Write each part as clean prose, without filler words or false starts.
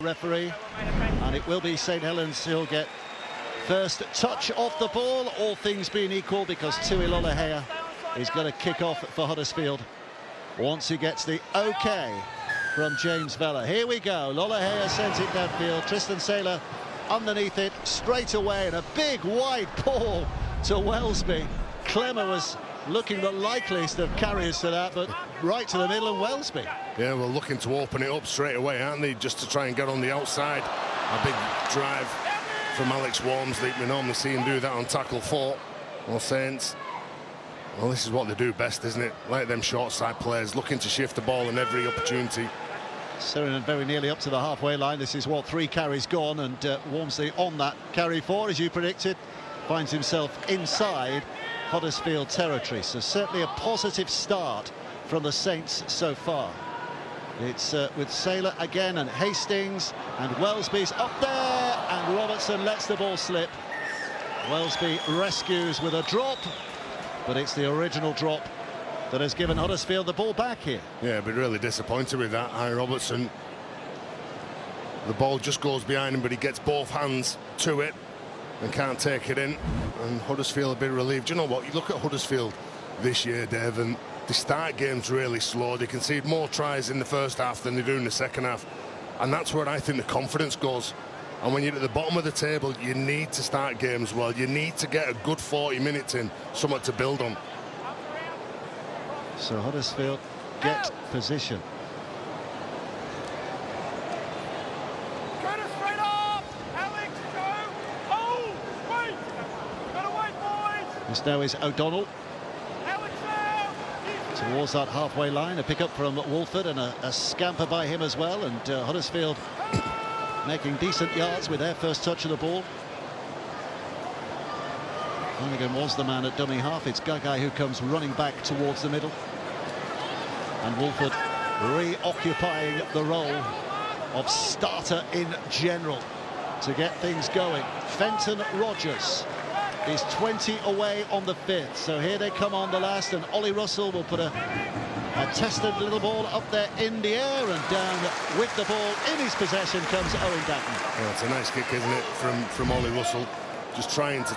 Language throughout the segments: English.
Referee, and it will be St Helens who'll get first touch of the ball, all things being equal, because Tui Lolohea is going to kick off for Huddersfield once he gets the OK from James Vella. Here we go. Lolohea sends it downfield. Tristan Saylor underneath it straight away, and a big wide ball to Welsby. Clemmer was looking the likeliest of carriers to that, but right to the middle, and Welsby. Yeah, well, looking to open it up straight away, aren't they? Just to try and get on the outside. A big drive from Alex Walmsley. We normally see him do that on tackle 4. Well, Saints, well, this is what they do best, isn't it? Like them short side players, looking to shift the ball in every opportunity. Sheringham very nearly up to the halfway line. This is what 3 carries gone, and Walmsley on that carry 4, as you predicted, finds himself inside Huddersfield territory. So certainly a positive start from the Saints so far. It's with Saylor again, and Hastings, and Welsby's up there, and Robertson lets the ball slip. Welsby rescues with a drop, but it's the original drop that has given Huddersfield the ball back here. Yeah, but really disappointed with that. Robertson, the ball just goes behind him, but he gets both hands to it and can't take it in, and Huddersfield a bit relieved. You know what, you look at Huddersfield this year, Dave, and they start games really slow. They concede more tries in the first half than they do in the second half, and that's where I think the confidence goes. And when you're at the bottom of the table, you need to start games well. You need to get a good 40 minutes in, something to build on. So Huddersfield get position. This now is O'Donnell towards that halfway line. A pick up from Wolford, and a scamper by him as well, and Huddersfield making decent yards with their first touch of the ball. Flanagan was the man at dummy half. It's Gagai who comes running back towards the middle, and Wolford reoccupying the role of starter in general to get things going. Fenton Rogers is 20 away on the 5th, so here they come on the last, and Ollie Russell will put a tested little ball up there in the air, and down with the ball in his possession comes Owen Datton. Well, it's a nice kick, isn't it, from Ollie Russell, just trying to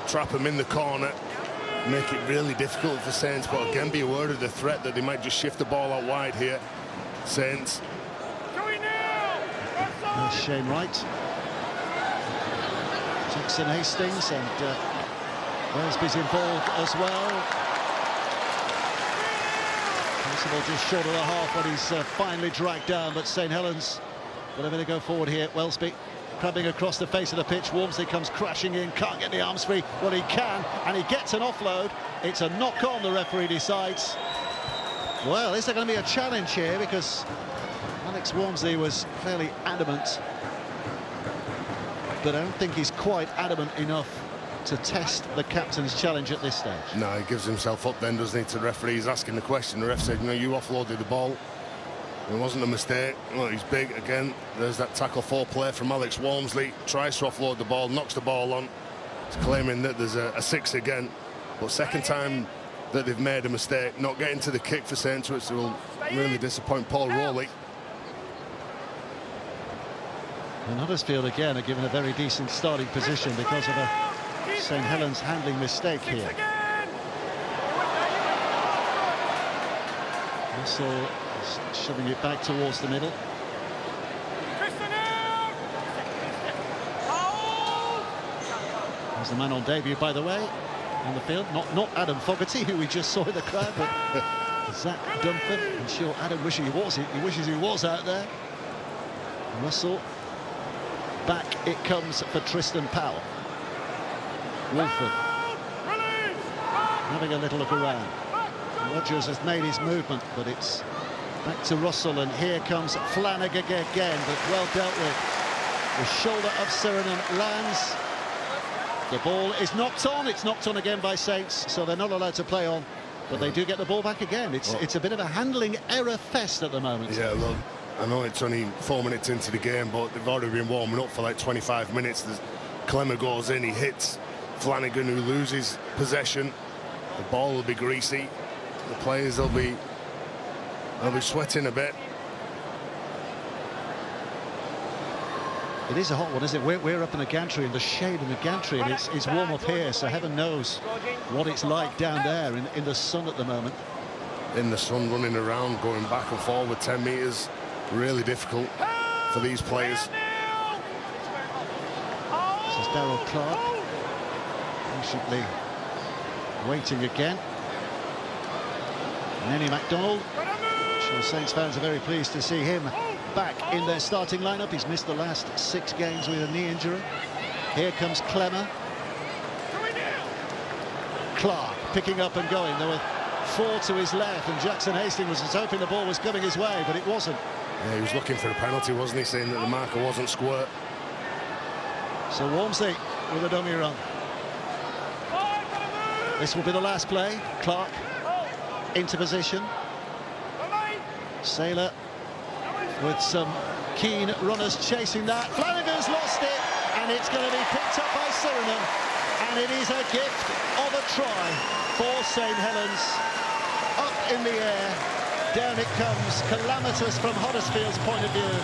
trap him in the corner, make it really difficult for Saints, but again be aware of the threat that they might just shift the ball out wide here. Saints. There's Shane Wright, Jackson Hastings, and Welsby's involved as well. Possible just short of the half when he's finally dragged down, but St Helens will have to go forward here. Welsby crabbing across the face of the pitch. Walmsley comes crashing in, can't get the arms free. Well, he can, and he gets an offload. It's a knock on, the referee decides. Well, is there going to be a challenge here, because Alex Walmsley was fairly adamant, but I don't think he's quite adamant enough to test the captain's challenge at this stage. No, he gives himself up then, doesn't he, to the referee. He's asking the question. The ref said, you know, you offloaded the ball. It wasn't a mistake. Well, he's big again. There's that tackle 4 play from Alex Walmsley. Tries to offload the ball, knocks the ball on. He's claiming that there's a 6 again. But second time that they've made a mistake, not getting to the kick for Saints, which will really disappoint Paul Rowley. And Huddersfield again are given a very decent starting position because of a St Helens handling mistake here. Russell shoving it back towards the middle. There's the man on debut, by the way, on the field. Not Adam Fogarty, who we just saw in the crowd, but Zach Dunford. I'm sure Adam wishes he was out there. Russell. Back it comes for Tristan Powell. Wolford having a little look around. Rogers has made his movement, but it's back to Russell, and here comes Flanagan again, but well dealt with. The shoulder of Sheringham lands. The ball is knocked on. It's knocked on again by Saints, so they're not allowed to play on, but they do get the ball back again. It's a bit of a handling error fest at the moment. Yeah, look, I know it's only 4 minutes into the game, but they've already been warming up for like 25 minutes. Clemmer goes in, he hits Flanagan, who loses possession. The ball will be greasy. The players will be sweating a bit. It is a hot one, isn't it? We're up in the gantry, in the shade in the gantry, and it's warm up here, so heaven knows what it's like down there in the sun at the moment. In the sun, running around, going back and forward 10 metres. Really difficult for these players. This is Darryl Clark, patiently waiting again. Nenny MacDonald. I'm sure Saints fans are very pleased to see him back in their starting lineup. He's missed the last 6 games with a knee injury. Here comes Clemmer. Clark picking up and going. There were 4 to his left, and Jackson Hastings was hoping the ball was coming his way, but it wasn't. Yeah, he was looking for a penalty, wasn't he, saying that the marker wasn't squirt. So Walmsley with a dummy run. This will be the last play. Clark into position. Saylor with some keen runners chasing that. Flanagan's lost it, and it's going to be picked up by Surinam, and it is a gift of a try for St Helens. Up in the air, down it comes, calamitous from Huddersfield's point of view,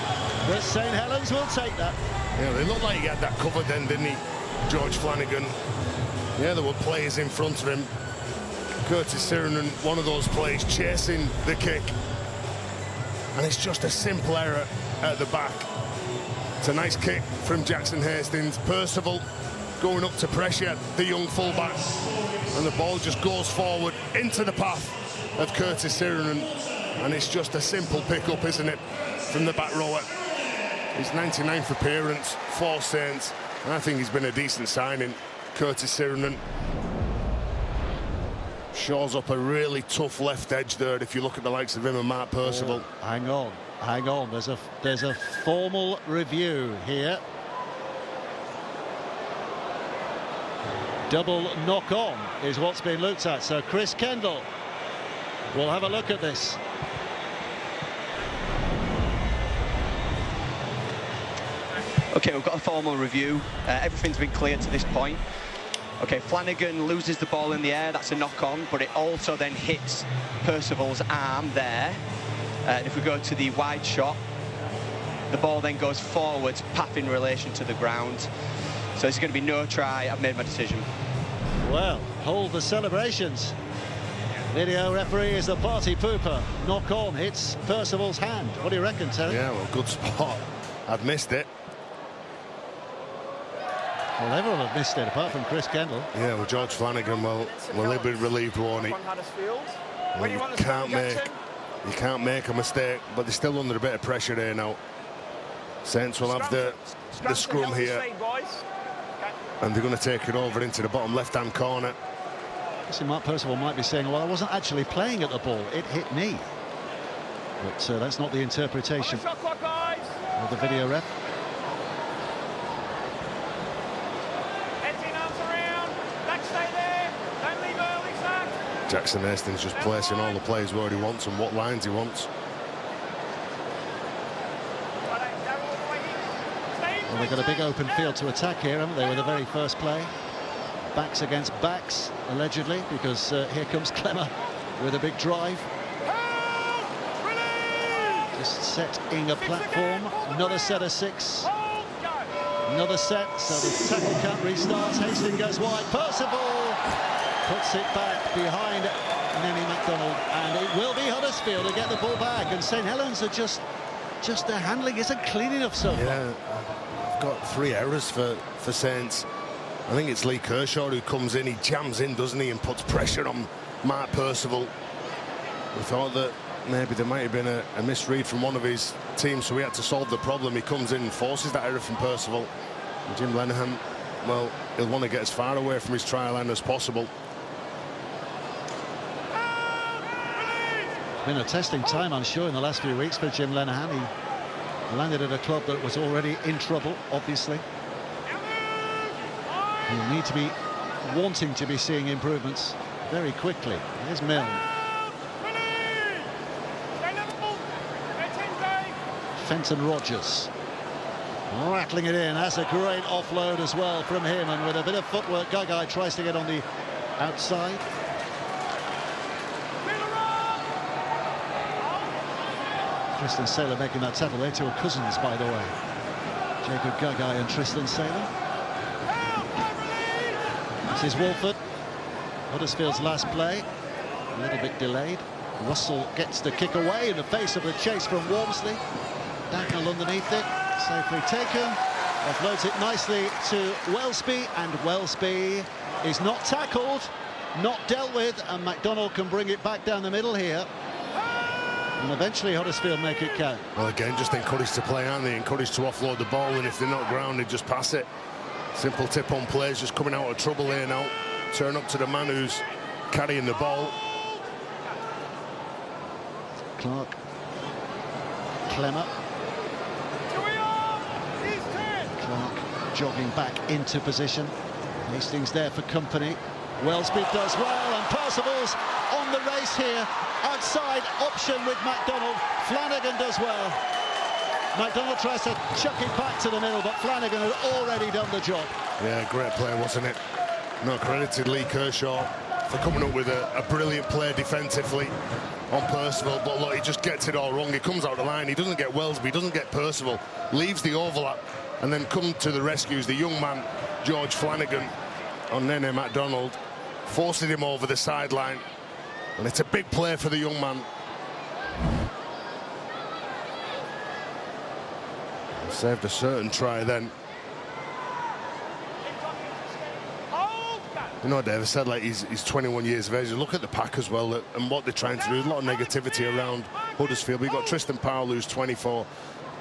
but St Helens will take that. Yeah, they looked like he had that covered then, didn't he, George Flanagan? Yeah, there were players in front of him. Curtis Surinam, one of those plays, chasing the kick. And it's just a simple error at the back. It's a nice kick from Jackson Hastings. Percival going up to pressure the young fullback. And the ball just goes forward into the path of Curtis Surinam. And it's just a simple pick-up, isn't it, from the back rower. His 99th appearance for Saints. And I think he's been a decent signing, Curtis Surinam. Shows up a really tough left edge there if you look at the likes of him and Mark Percival. Oh, hang on. There's a formal review here. Double knock on is what's been looked at. So Chris Kendall will have a look at this. Okay, we've got a formal review. Everything's been clear to this point. Okay, Flanagan loses the ball in the air, that's a knock-on, but it also then hits Percival's arm there. And if we go to the wide shot, the ball then goes forwards, path in relation to the ground. So there's going to be no try. I've made my decision. Well, hold the celebrations. Video referee is the party pooper. Knock-on hits Percival's hand. What do you reckon, Terry? Yeah, well, good spot. I've missed it. Well, everyone have missed it, apart from Chris Kendall. Yeah, well, George Flanagan, well, he'll be relieved, won't he? Well, you can't make a mistake, but they're still under a bit of pressure here now. Saints will have the scrum here, and they're going to take it over into the bottom left-hand corner. See, Mark Percival might be saying, well, I wasn't actually playing at the ball, it hit me. But that's not the interpretation of the video ref. Jackson Hastings just placing all the players where he wants and what lines he wants. Well, they've got a big open field to attack here, haven't they, with the very first play. Backs against backs, allegedly, because here comes Clemmer with a big drive. Just setting a platform. Another set of 6. Another set, so the tackle count restarts. Hastings goes wide. Percival puts it back behind Nenny MacDonald, and it will be Huddersfield to get the ball back. And St Helens are just their handling isn't clean enough so far. Yeah, I've got 3 errors for Saints. I think it's Lee Kershaw who comes in, he jams in, doesn't he, and puts pressure on Mark Percival. We thought that maybe there might have been a misread from one of his teams, so he had to solve the problem. He comes in and forces that error from Percival. And Jim Lenihan, well, he'll want to get as far away from his try line as possible. Been a testing time, I'm sure, in the last few weeks for Jim Lenihan. He landed at a club that was already in trouble, obviously. He'll need to be wanting to be seeing improvements very quickly. Here's Milne. Fenton Rogers rattling it in. That's a great offload as well from him, and with a bit of footwork, Gagai tries to get on the outside. Tristan Saylor making that tackle. They're two cousins, by the way. Jacob Gagai and Tristan Saylor. This is Walford. Huddersfield's last play, a little bit delayed. Russell gets the kick away in the face of the chase from Walmsley. Dagnall underneath it, safely taken. Offloads it nicely to Welsby, and Welsby is not tackled, not dealt with, and MacDonald can bring it back down the middle here. And eventually Huddersfield make it count. Well, again, just encouraged to play, aren't they? Encouraged to offload the ball, and if they're not grounded, just pass it. Simple tip on players, just coming out of trouble here now. Turn up to the man who's carrying the ball. Clark. Clemmer. Clark jogging back into position. Hastings there for company. Welsby does well, and Percival's on the race here. Outside option with MacDonald. Flanagan does well. MacDonald tries to chuck it back to the middle, but Flanagan had already done the job. Yeah, great play, wasn't it? Not credited Lee Kershaw for coming up with a brilliant play defensively on Percival, but look, he just gets it all wrong. He comes out the line, he doesn't get Welsby, he doesn't get Percival, leaves the overlap, and then come to the rescues the young man, George Flanagan, on Nene MacDonald, forces him over the sideline, and it's a big play for the young man. Saved a certain try then. You know, Dave, I said like he's 21 years of age. Look at the pack as well and what they're trying to do. There's a lot of negativity around Huddersfield. We've got Tristan Powell, who's 24,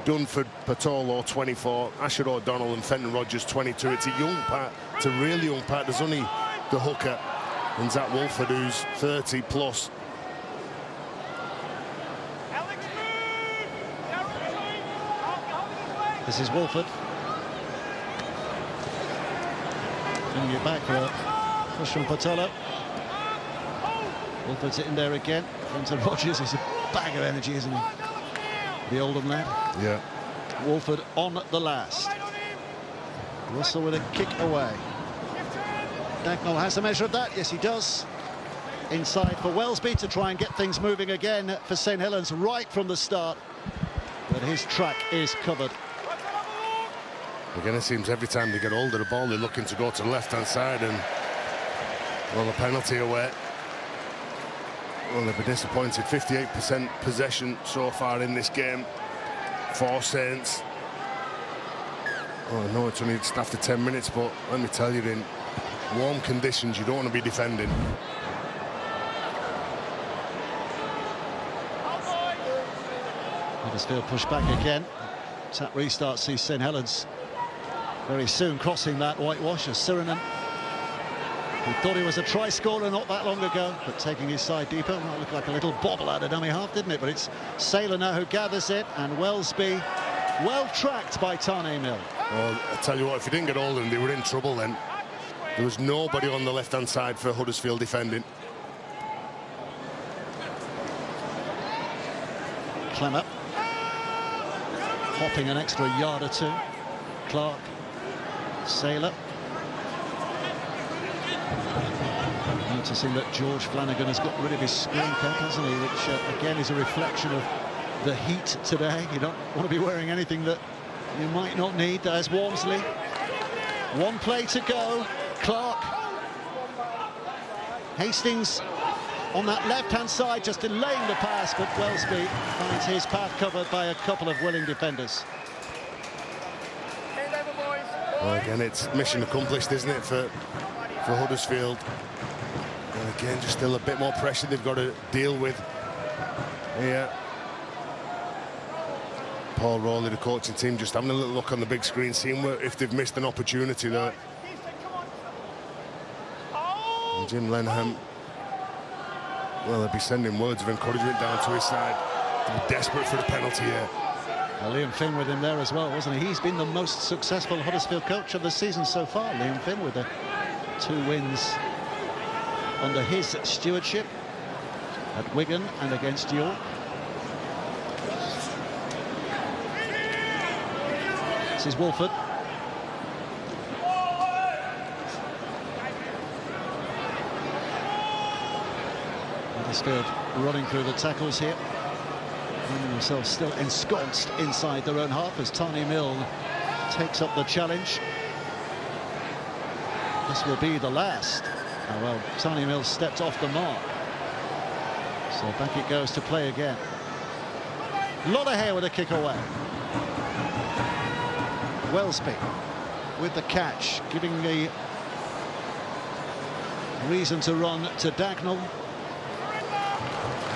Dunford Patolo, 24, Asher O'Donnell and Fenton Rogers, 22. It's a young pack. It's a really young pack. There's only the hooker and Zach Wolford, who's 30 plus. This is Wolford. Bringing it back for a push from Patolo. Wolford's in there again. Fenton Rogers is a bag of energy, isn't he? The Oldham lad. Yeah. Wolford on the last. Russell with a kick away. Dagnall has a measure of that. Yes, he does. Inside for Welsby to try and get things moving again for St Helens right from the start. But his track is covered. Again, it seems every time they get hold of the ball, they're looking to go to the left-hand side, and well, a penalty away. Well, they've been disappointed. 58% possession so far in this game for Saints. Oh, I know it's only just after 10 minutes, but let me tell you, in warm conditions, you don't want to be defending. Huddersfield push back again. Tap restart sees St Helens very soon crossing that whitewash as Sirinen, who thought he was a try scorer not that long ago, but taking his side deeper. Might look like a little bobble out of dummy half, didn't it? But it's Saylor now who gathers it, and Welsby well tracked by Tane Mill. Well, I tell you what, if he didn't get hold of them, they were in trouble then. There was nobody on the left-hand side for Huddersfield defending. Clemmer hopping an extra yard or two. Clark, Saylor. Noticing that George Flanagan has got rid of his screen cap, hasn't he? Which again is a reflection of the heat today. You don't want to be wearing anything that you might not need. There's Walmsley. One play to go. Clark. Hastings on that left-hand side, just delaying the pass, but Welsby finds his path covered by a couple of willing defenders. Well, again, it's mission accomplished, isn't it, for Huddersfield? And again, just still a bit more pressure they've got to deal with. Yeah. Paul Rowley, the coaching team, just having a little look on the big screen, seeing if they've missed an opportunity there. And Jim Lenham, well, they'll be sending words of encouragement down to his side. They're desperate for the penalty here. Liam Finn with him there as well, wasn't he? He's been the most successful Huddersfield coach of the season so far, Liam Finn, with the 2 wins under his stewardship at Wigan and against York. This is Wolford. Huddersfield running through the tackles here, finding themselves still ensconced inside their own half as Tane Mill takes up the challenge. This will be the last. Oh, well, Sonny Mills stepped off the mark. So back it goes to play again. Lollahair with a kick away. Wellesby with the catch, giving the reason to run to Dagnall.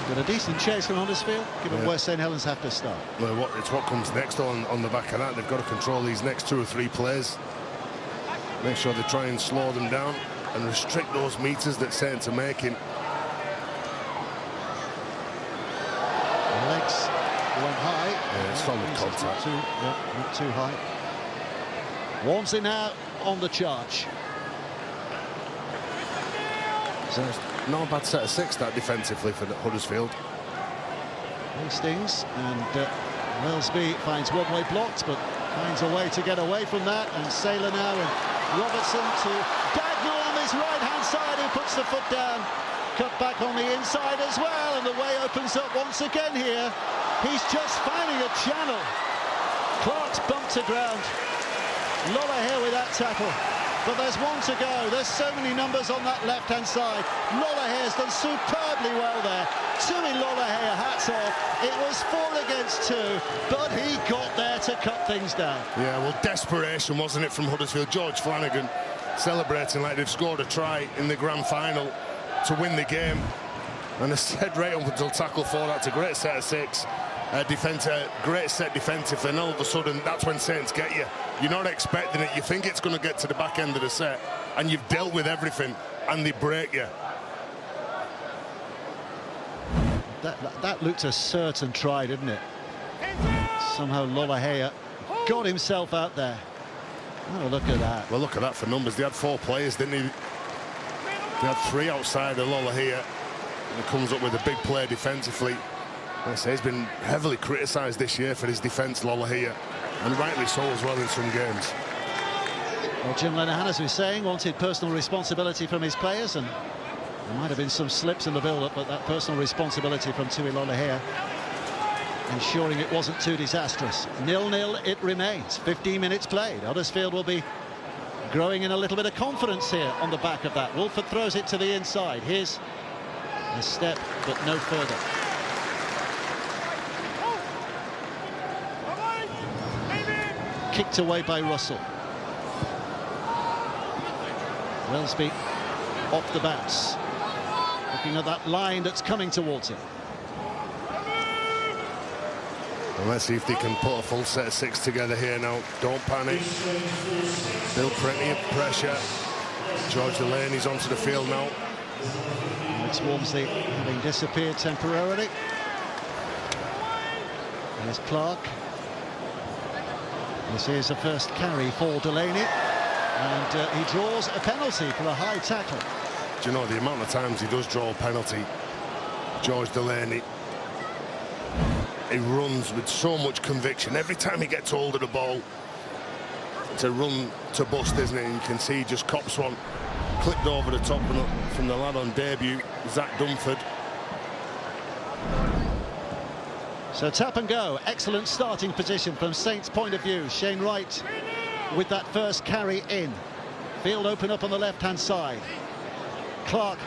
Got a decent chase from Huddersfield, given where St Helens have to start. Well, it's what comes next on the back of that. They've got to control these next 2 or 3 plays. Make sure they try and slow them down and restrict those meters that Saints are making. Legs went high. Yeah, solid contact. Not too high. Walmsley now on the charge. So it's not a bad set of 6 that defensively for Huddersfield. Hastings and Wellesby finds one-way blocked, but finds a way to get away from that. And Saylor now and Robertson to Dagnall on his right-hand side, who puts the foot down. Cut back on the inside as well, and the way opens up once again here. He's just finding a channel. Clark's bumped to ground. Lollahair with that tackle. But there's one to go. There's so many numbers on that left-hand side. Lollahair's done superbly well there. Tui Lollahair, hats off. It was 4 against 2, but he got there to cut things down. Yeah, well, desperation, wasn't it, from Huddersfield? George Flanagan celebrating like they've scored a try in the grand final to win the game. And I said right up until tackle 4, that's a great set of 6. Great set defensive, and all of a sudden that's when Saints get you. You're not expecting it. You think it's going to get to the back end of the set, and you've dealt with everything, and they break you. That looked a certain try, didn't it? Somehow Lollahair got himself out there. Oh, look at that. Well, look at that for numbers. They had 4 players, didn't they? They had 3 outside of Lollahair, and he comes up with a big play defensively. Like I say, he's been heavily criticised this year for his defence, Lollahair, and rightly so as well in some games. Well, Jim Lenihan, as we were saying, wanted personal responsibility from his players, and there might have been some slips in the build-up, but that personal responsibility from Tui Lollahair ensuring it wasn't too disastrous. 0-0 it remains. 15 minutes played. Huddersfield will be growing in a little bit of confidence here on the back of that. Wolford throws it to the inside. Here's a step, but no further. Kicked away by Russell. Wellesby off the bounce. Looking at that line that's coming towards him. Well, let's see if they can put a full set of 6 together here now. Don't panic. Still plenty of pressure. George Delaney's onto the field now. It's Walmsley having disappeared temporarily. There's Clark. This is a first carry for Delaney, and he draws a penalty for a high tackle. Do you know the amount of times he does draw a penalty, George Delaney? He runs with so much conviction. Every time he gets hold of the ball, it's a run to bust, isn't it? And you can see he just cops one, clipped over the top from the lad on debut, Zach Dunford. So tap and go. Excellent starting position from Saints' point of view. Shane Wright with that first carry in. Field open up on the left-hand side. Clark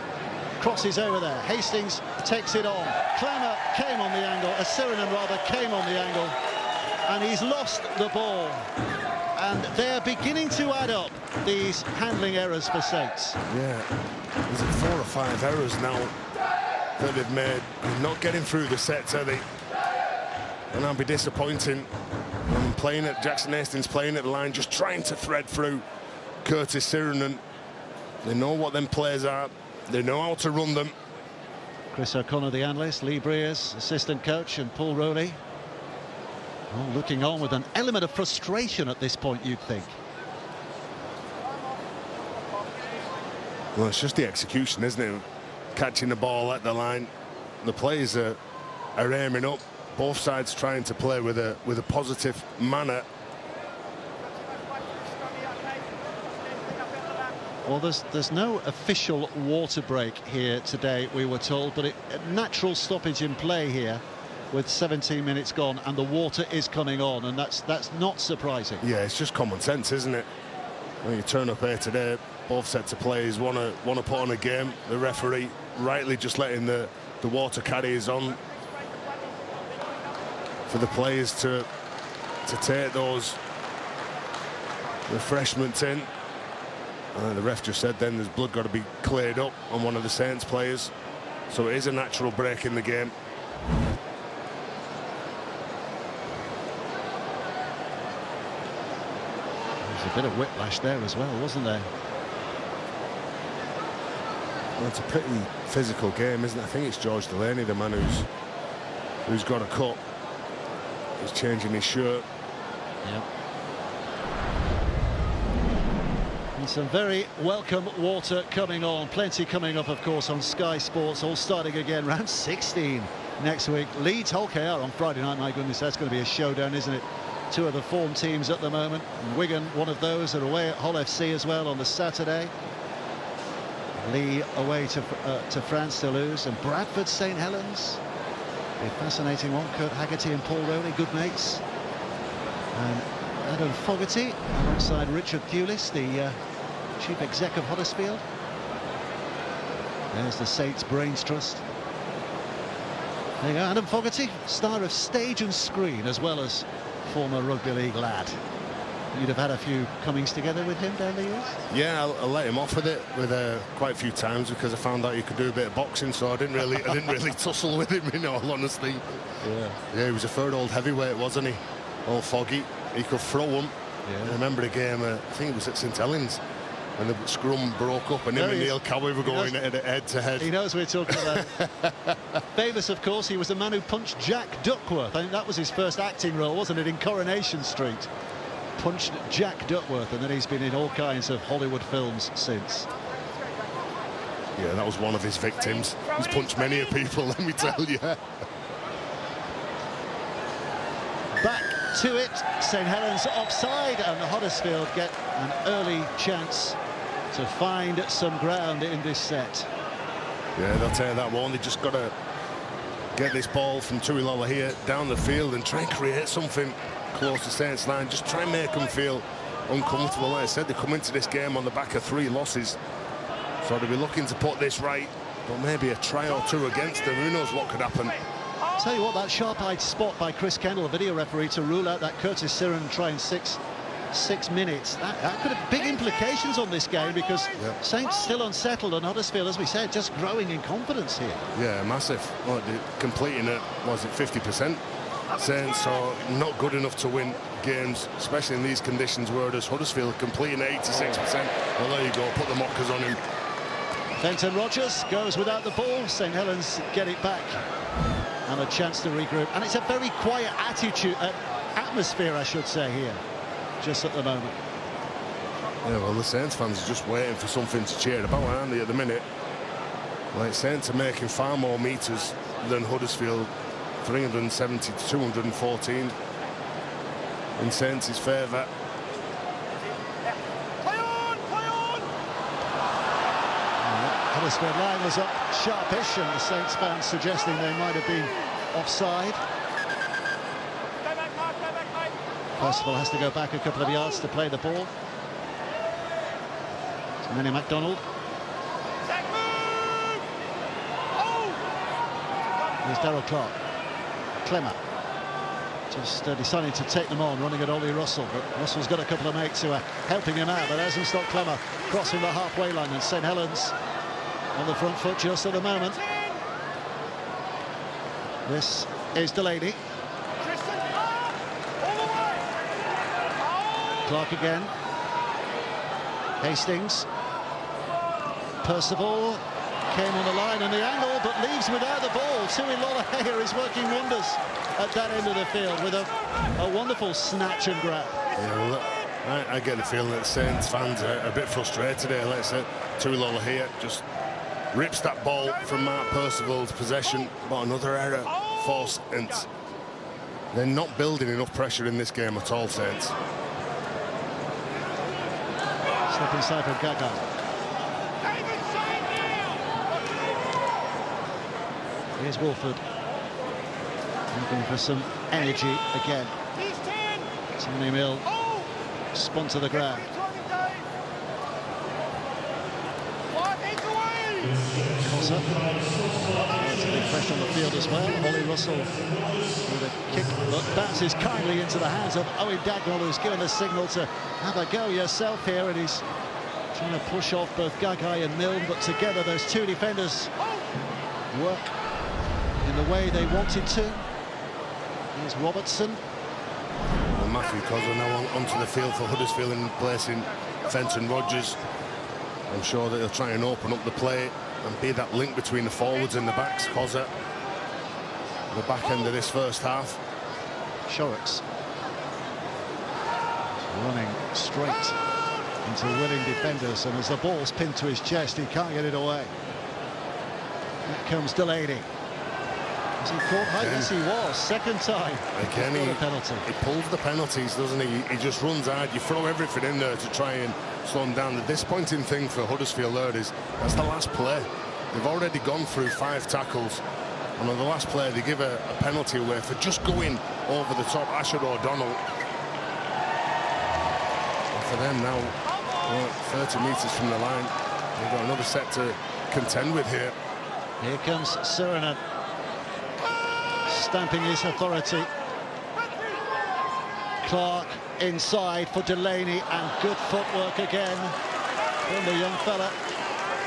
crosses over there. Hastings takes it on. Clammer came on the angle. Sirinen rather came on the angle. And he's lost the ball. And they're beginning to add up, these handling errors for Saints. Yeah. Is it 4 or 5 errors now that they've made? Not getting through the sets, are they? And that'll be disappointing. And playing at Jackson Hastings, playing at the line, just trying to thread through Curtis Sirinen. They know what them players are. They know how to run them. Chris O'Connor, the analyst, Lee Breers, assistant coach, and Paul Rowley all looking on with an element of frustration at this point, you'd think. Well, it's just the execution, isn't it? Catching the ball at the line. The players are aiming up. Both sides trying to play with a positive manner. Well, there's no official water break here today, we were told, but a natural stoppage in play here with 17 minutes gone, and the water is coming on, and that's not surprising. Yeah, it's just common sense, isn't it? When you turn up here today, both sets of players want to put on a game. The referee rightly just letting the water carriers on for the players to take those refreshments in. The ref just said then there's blood got to be cleared up on one of the Saints players, so it is a natural break in the game. There's a bit of whiplash there as well, wasn't there? Well, it's a pretty physical game, isn't it? I think it's George Delaney, the man who's got a cut. He's changing his shirt. Yep. And some very welcome water coming on. Plenty coming up, of course, on Sky Sports, all starting again round 16 next week. Leeds Hull KR on Friday night. My goodness, that's going to be a showdown, isn't it? Two of the form teams at the moment. And Wigan, one of those, are away at Hull FC as well on the Saturday. Lee away to France to lose, and Bradford St Helens. A fascinating one. Kurt Haggerty and Paul Rowley, good mates. And Adam Fogarty alongside Richard Thewlis, the chief exec of Huddersfield. There's the Saints Brains Trust. There you go, Adam Fogarty, star of stage and screen, as well as former rugby league lad. You'd have had a few comings together with him down the years? Yeah, I let him off with it quite a few times because I found out he could do a bit of boxing, so I didn't really tussle with him, in all honesty. Yeah, he was a third old heavyweight, wasn't he? All foggy. He could throw him. Yeah. I remember a game, I think it was at St Helens, and the scrum broke up, and him and Neil Cowie were going head to head. He knows what we're talking about. Famous, of course, he was the man who punched Jack Duckworth. I think that was his first acting role, wasn't it, in Coronation Street? Punched Jack Duckworth, and then he's been in all kinds of Hollywood films since. Yeah, that was one of his victims. He's punched many of people, let me tell you. Back to it, St Helens offside, and the Huddersfield get an early chance to find some ground in this set. Yeah, they'll tell you that one. They just got to get this ball from Tuilola here down the field and try and create something close to Saints line. Just try and make them feel uncomfortable. Like I said, they come into this game on the back of 3 losses, so they'll be looking to put this right, but maybe a try or two against them. Who knows what could happen. Tell you what, that sharp-eyed spot by Chris Kendall, a video referee, to rule out that Curtis Siren trying 6 minutes, that could have big implications on this game, because Saints still unsettled, and Huddersfield, as we said, just growing in confidence here. Yeah, massive. Well, completing it, was it 50%? Saints, so not good enough to win games, especially in these conditions, whereas Huddersfield completing 86%. Well, there you go, put the mockers on him. Fenton Rogers goes without the ball. St Helens get it back and a chance to regroup, and it's a very quiet atmosphere, I should say, here just at the moment. Yeah, well, the Saints fans are just waiting for something to cheer about, aren't they, at the minute? Like, Saints are making far more meters than Huddersfield, 370 to 214 in Saints' favour. Huddersfield line was up sharpish, and the Saints fans suggesting they might have been offside. Percival has to go back a couple of yards to play the ball. It's Manny MacDonald. Here's Darryl Clark. Clemmer just deciding to take them on, running at Ollie Russell, but Russell's got a couple of mates who are helping him out, but hasn't stopped Clemmer crossing the halfway line, and St Helens on the front foot just at the moment. This is Delaney. Clark again. Hastings. Percival came on the line and the angle, but leaves without the ball. Tuilola is working wonders at that end of the field with a wonderful snatch and grab. Yeah, well, I get the feeling that Saints fans are a bit frustrated here. Let's say Tuilola here just rips that ball from Mark Percival's possession, but another error for Saints. They're not building enough pressure in this game at all, Saints. Step inside from Gaga. Here's Wolford. Looking for some energy again. Tony Mill spun to the ground. Cossa. Relatively fresh on the field as well. Ollie Russell with a kick that bounces kindly into the hands of Owen Dagnall, who's given the signal to have a go yourself here, and he's trying to push off both Gagai and Milne, but together those two defenders work in the way they wanted to. Here's Robertson. Well, Matthew Cossa now onto the field for Huddersfield in placing Fenton Rodgers. I'm sure that he'll try and open up the play and be that link between the forwards and the backs. Cossa, the back end of this first half. Shorrocks running straight into willing defenders, and as the ball's pinned to his chest, he can't get it away. Here comes Delaney. Was he caught high? Yes, he was. Second time. Again, he pulls the penalties, doesn't he? He just runs hard. You throw everything in there to try and slow him down. The disappointing thing for Huddersfield there is that's the last play. They've already gone through 5 tackles, and on the last play they give a penalty away for just going over the top. Ashford O'Donnell. And for them now, 30 metres from the line, they've got another set to contend with here. Here comes Sirenen, stamping his authority. Clark inside for Delaney, and good footwork again from the young fella.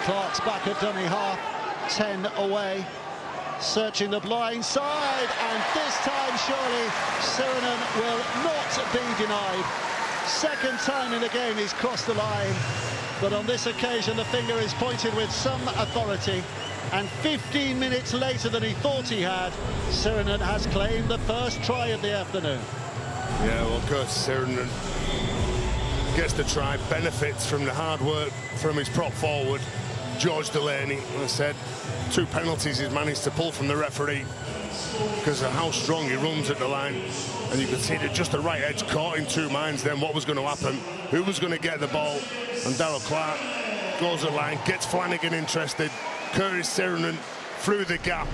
Clark's back at dummy half, 10 away, searching the blind side, and this time surely Sirenen will not be denied. Second time in the game he's crossed the line, but on this occasion the finger is pointed with some authority, and 15 minutes later than he thought he had, Sirenen has claimed the first try of the afternoon. Yeah, well, Curtis Sirenen gets the try, benefits from the hard work from his prop forward, George Delaney. As I said, 2 penalties he's managed to pull from the referee because of how strong he runs at the line. And you can see that just the right edge caught in 2 minds then what was going to happen, who was going to get the ball. And Darrell Clark goes the line, gets Flanagan interested. Curtis Sirenen through the gap.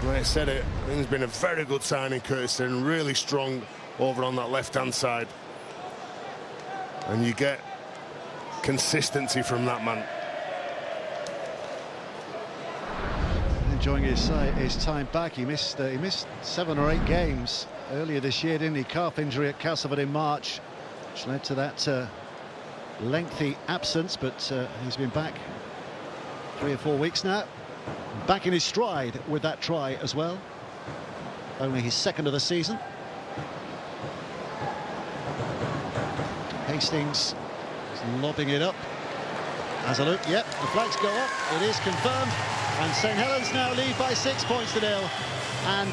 Like I said, I think it's been a very good signing, Curtis Sirenen, really strong over on that left-hand side. And you get consistency from that man. Enjoying his time back. He missed 7 or 8 games earlier this year, didn't he? Calf injury at Castleford in March, which led to that lengthy absence, but he's been back 3 or 4 weeks now. Back in his stride with that try as well. Only his 2nd of the season. Hastings is lobbing it up. Azalou, yep, the flags go up. It is confirmed. And St Helens now lead by 6 points to 0. And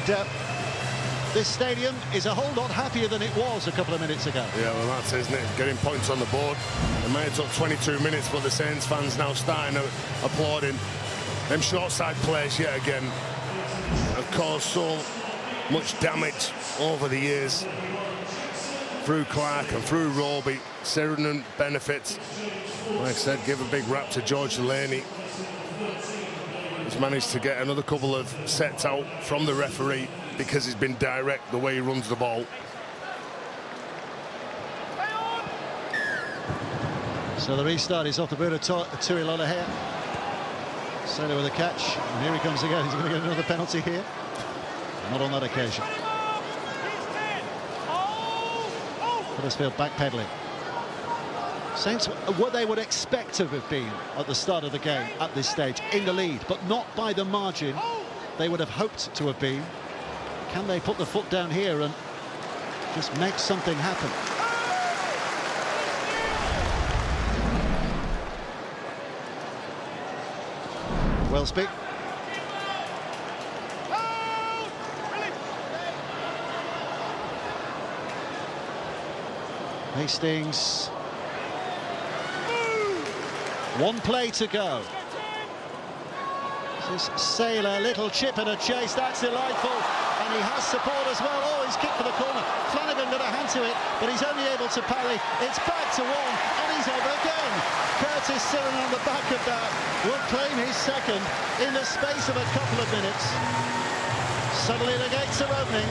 this stadium is a whole lot happier than it was a couple of minutes ago. Yeah, well, that's it, isn't it? Getting points on the board. It may have took 22 minutes, but the Saints fans now starting applauding. Them short side plays yet again have caused so much damage over the years. Through Clark and through Roby, Sirenen benefits. Like I said, give a big rap to George Delaney. He's managed to get another couple of sets out from the referee because he's been direct the way he runs the ball. So the restart is off the boot of Tuilona here. Sailor with a catch, and here he comes again. He's going to get another penalty here. Not on that occasion. Huddersfield backpedaling. Saints, what they would expect to have been at the start of the game at this stage, in the lead, but not by the margin they would have hoped to have been. Can they put the foot down here and just make something happen? Wellsby. Hastings. 1 play to go. This is Sailor, little chip and a chase, that's delightful. And he has support as well. Oh, he's kicked for the corner. Flanagan got a hand to it, but he's only able to parry. It's back to 1, and he's over again. Curtis Sirenen on the back of that will claim his 2nd in the space of a couple of minutes. Suddenly the gates are opening,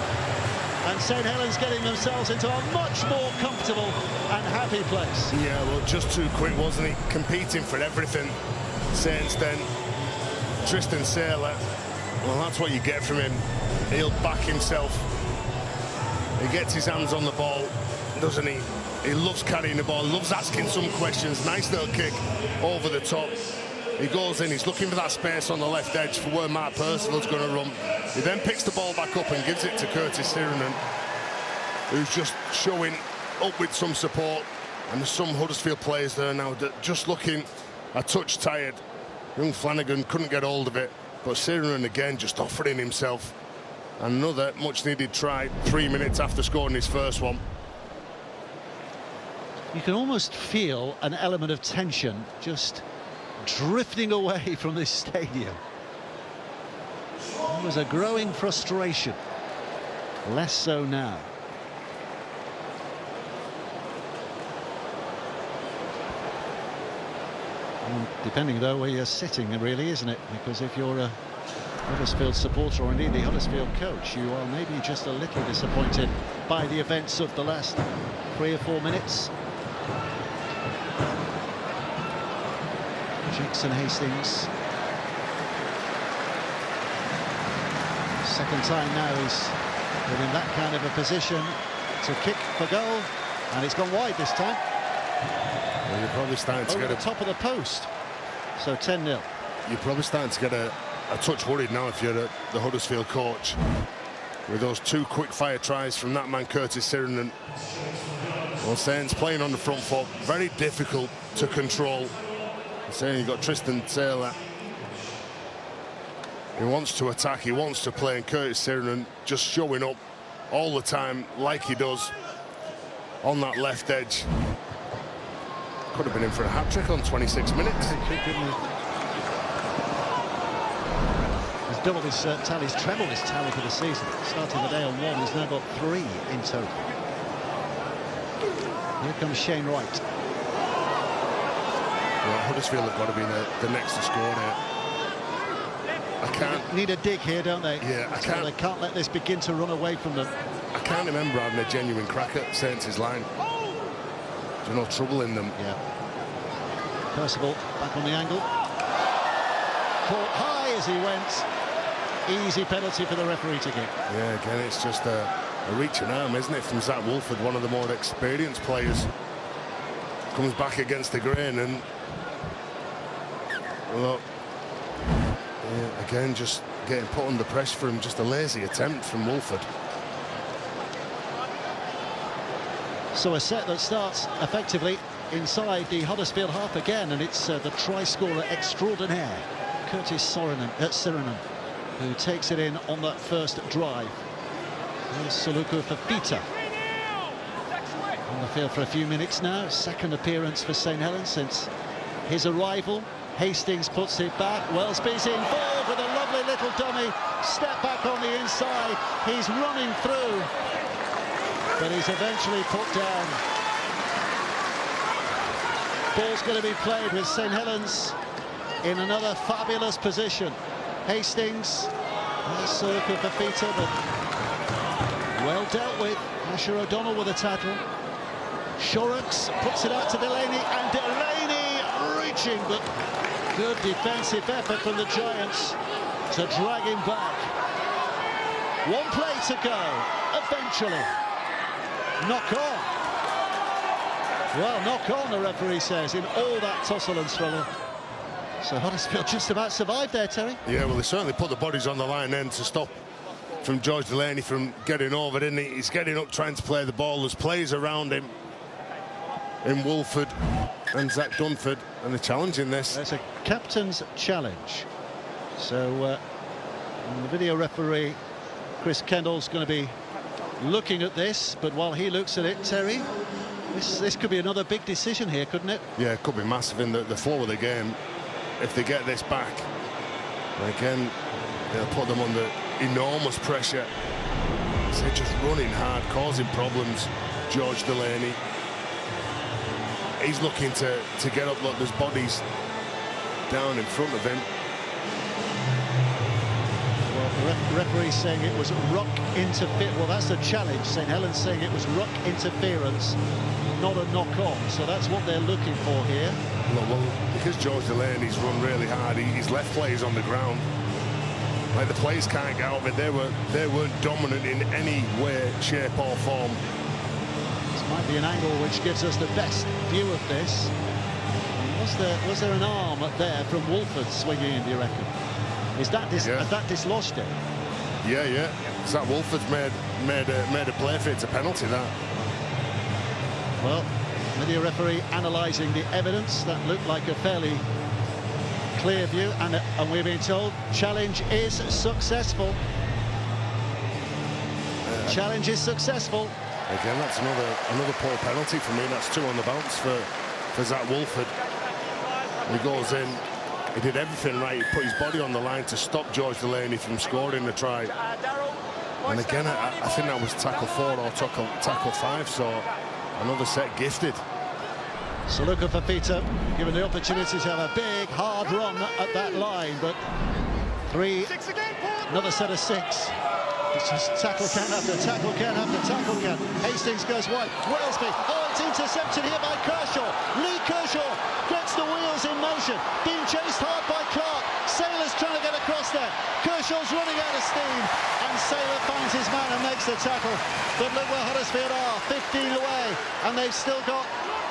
and St Helens getting themselves into a much more comfortable and happy place. Yeah, well, just too quick, wasn't he? Competing for everything. Saints then, Tristan Saylor, well, that's what you get from him. He'll back himself. He gets his hands on the ball, doesn't he? He loves carrying the ball, loves asking some questions. Nice little kick over the top. He goes in, he's looking for that space on the left edge for where Mark Percival's going to run. He then picks the ball back up and gives it to Curtis Sirenen, who's just showing up with some support. And there's some Huddersfield players there now that just looking a touch tired. Young Flanagan couldn't get hold of it, but Sirenen again just offering himself. Another much-needed try 3 minutes after scoring his first one. You can almost feel an element of tension just drifting away from this stadium. There was a growing frustration. Less so now. Depending, though, where you're sitting, really, isn't it? Because if you're a Huddersfield supporter, or indeed the Huddersfield coach, you are maybe just a little disappointed by the events of the last 3 or 4 minutes. Jackson Hastings. Second time now he's been in that kind of a position to kick for goal, and it's gone wide this time. Well, you're probably starting to Over get the top of the post. So 10-0. You're probably starting to get a touch worried now if you're the Huddersfield coach, with those 2 quick-fire tries from that man Curtis Sirenen. Well, Saints playing on the front foot, very difficult to control. Saying you've got Tristan Taylor. He wants to attack, he wants to play, and Curtis Sirenen just showing up all the time like he does on that left edge. Could have been in for a hat-trick on 26 minutes. He's doubled his tally, he's trebled his tally for the season. Starting the day on 1, he's now got 3 in total. Here comes Shane Wright. Well, Huddersfield have got to be the next to score here. I can't... Need a dig here, don't they? Yeah, I can't... They can't let this begin to run away from them. I can't remember having a genuine crack at Saints' line. There's no trouble in them. Yeah. Percival back on the angle. Caught high as he went. Easy penalty for the referee to give. Yeah, again, it's just a reaching arm, isn't it, from Zach Wolford, one of the more experienced players. Comes back against the grain, and look, yeah, again, just getting put under pressure from just a lazy attempt from Wolford. So a set that starts effectively inside the Huddersfield half again, and it's the try-scorer extraordinaire, Curtis Sirenen, who takes it in on that first drive. There's Suluku Fafita on the field for a few minutes now. Second appearance for St Helens since his arrival. Hastings puts it back. Wellesby's involved with a lovely little dummy. Step back on the inside. He's running through, but he's eventually put down. Ball's going to be played with St Helens in another fabulous position. Hastings, Suluku Fafita, but well dealt with. Asher O'Donnell with a tackle. Shorrocks puts it out to Delaney, and Delaney reaching, but good defensive effort from the Giants to drag him back. 1 play to go. Eventually, knock on. Well, knock on, the referee says, in all that tussle and struggle. So Huddersfield just about survived there, Terry. Yeah, well, they certainly put the bodies on the line then to stop from George Delaney from getting over, didn't he? He's getting up, trying to play the ball. There's players around him in Wolford and Zach Dunford, and they're challenging this. There's a captain's challenge. So the video referee, Chris Kendall's going to be looking at this, but while he looks at it, Terry, this could be another big decision here, couldn't it? Yeah, it could be massive in the flow of the game if they get this back. And again, they'll put them under enormous pressure. They're just running hard, causing problems. George Delaney, he's looking to get up. Look, there's bodies down in front of him. Well, Referee saying it was ruck interference. Well, that's a challenge. St Helens saying it was ruck interference, not a knock-on. So that's what they're looking for here. Well, because George Delaney's run really hard, his left player's on the ground. Like, the players can't get out of it. They weren't dominant in any way, shape or form. This might be an angle which gives us the best view of this. Was there an arm up there from Wolford swinging in, do you reckon? Has that dislodged it? Yeah. Zach Wolford's made a play for it. It's a penalty, that. Well, video referee analysing the evidence. That looked like a fairly clear view, and we're being told challenge is successful. Challenge is successful. Again, that's another poor penalty for me. That's 2 on the bounce for Zach Wolford. He goes in. He did everything right. He put his body on the line to stop George Delaney from scoring the try. And again, I think that was tackle 4 or tackle 5. So another set gifted. Saluka Fafita given the opportunity to have a big, hard run at that line, but 3, another set of 6. It's just tackle can after tackle can after tackle can. Hastings goes wide. Wellesby. Oh, it's intercepted here by Kershaw. Lee Kershaw gets the wheels in motion. Being chased hard by Clark. Saylor's trying to get across there. Kershaw's running out of steam, and Saylor finds his man and makes the tackle. But look where Huddersfield are, 15 away, and they've still got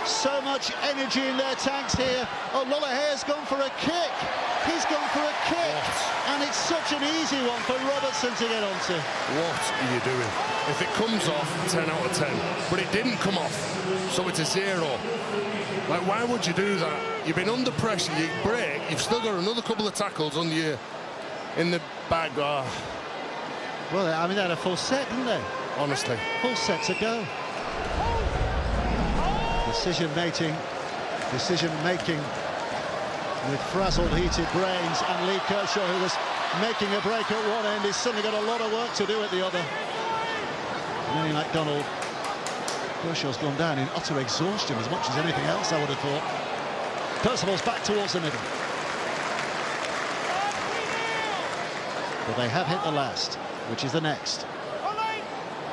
so much energy in their tanks here. Oh, Lolahare's gone for a kick. He's gone for a kick. And it's such an easy one for Robertson to get onto. What are you doing? If it comes off, 10 out of 10. But it didn't come off, so it's a 0. Like, why would you do that? You've been under pressure, you break, you've still got another couple of tackles on you in the bag. Oh. Well, I mean, they had a full set, didn't they? Honestly. Full set to go. Decision making with frazzled, heated brains, and Lee Kershaw, who was making a break at one end, has suddenly got a lot of work to do at the other. Manny MacDonald. Kershaw's gone down in utter exhaustion as much as anything else, I would have thought. Percival's back towards the middle. But they have hit the last, which is the next.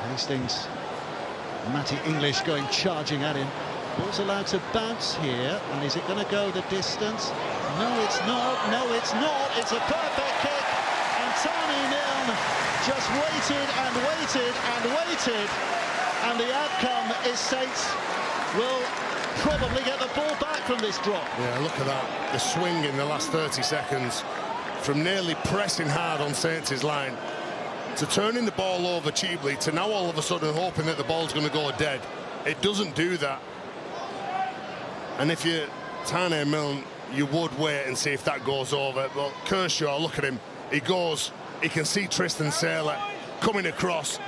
Hastings, Matty English going charging at him. Ball's allowed to bounce here, and is it going to go the distance? No, it's not. No, it's not. It's a perfect kick, and Tony Milne just waited and waited and waited, and the outcome is Saints will probably get the ball back from this drop. Yeah, look at that. The swing in the last 30 seconds from nearly pressing hard on Saints' line to turning the ball over cheaply to now all of a sudden hoping that the ball's going to go dead. It doesn't do that. And if you're Tane Milne, you would wait and see if that goes over. But Kershaw, look at him. He goes, he can see Tristan Saylor coming across.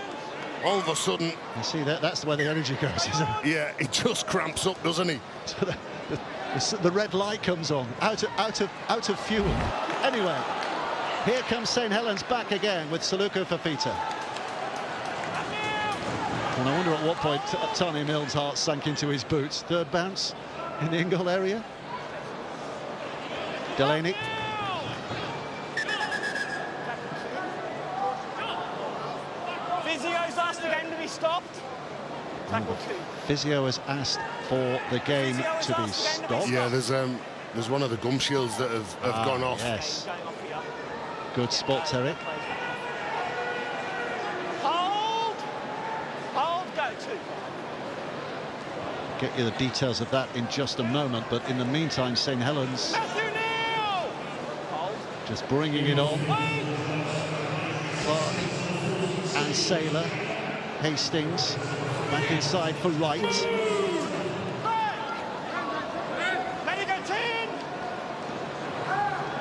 All of a sudden... You see, that's where the energy goes, isn't it? Yeah, he just cramps up, doesn't he? So the red light comes on, out of fuel. Anyway, here comes St Helens back again with Saluka Fafita. And I wonder at what point Tony Milne's heart sank into his boots. Third bounce in the in-goal area. Delaney. Physio's asked the game to be stopped. Tackle 2. Physio has asked for the game to be stopped. Yeah, there's one of the gum shields that have gone off. Yes. Good spot, Eric. Hold, go 2. Get you the details of that in just a moment, but in the meantime, St Helens just bringing it on. Clark and Saylor. Hastings back inside for Wright.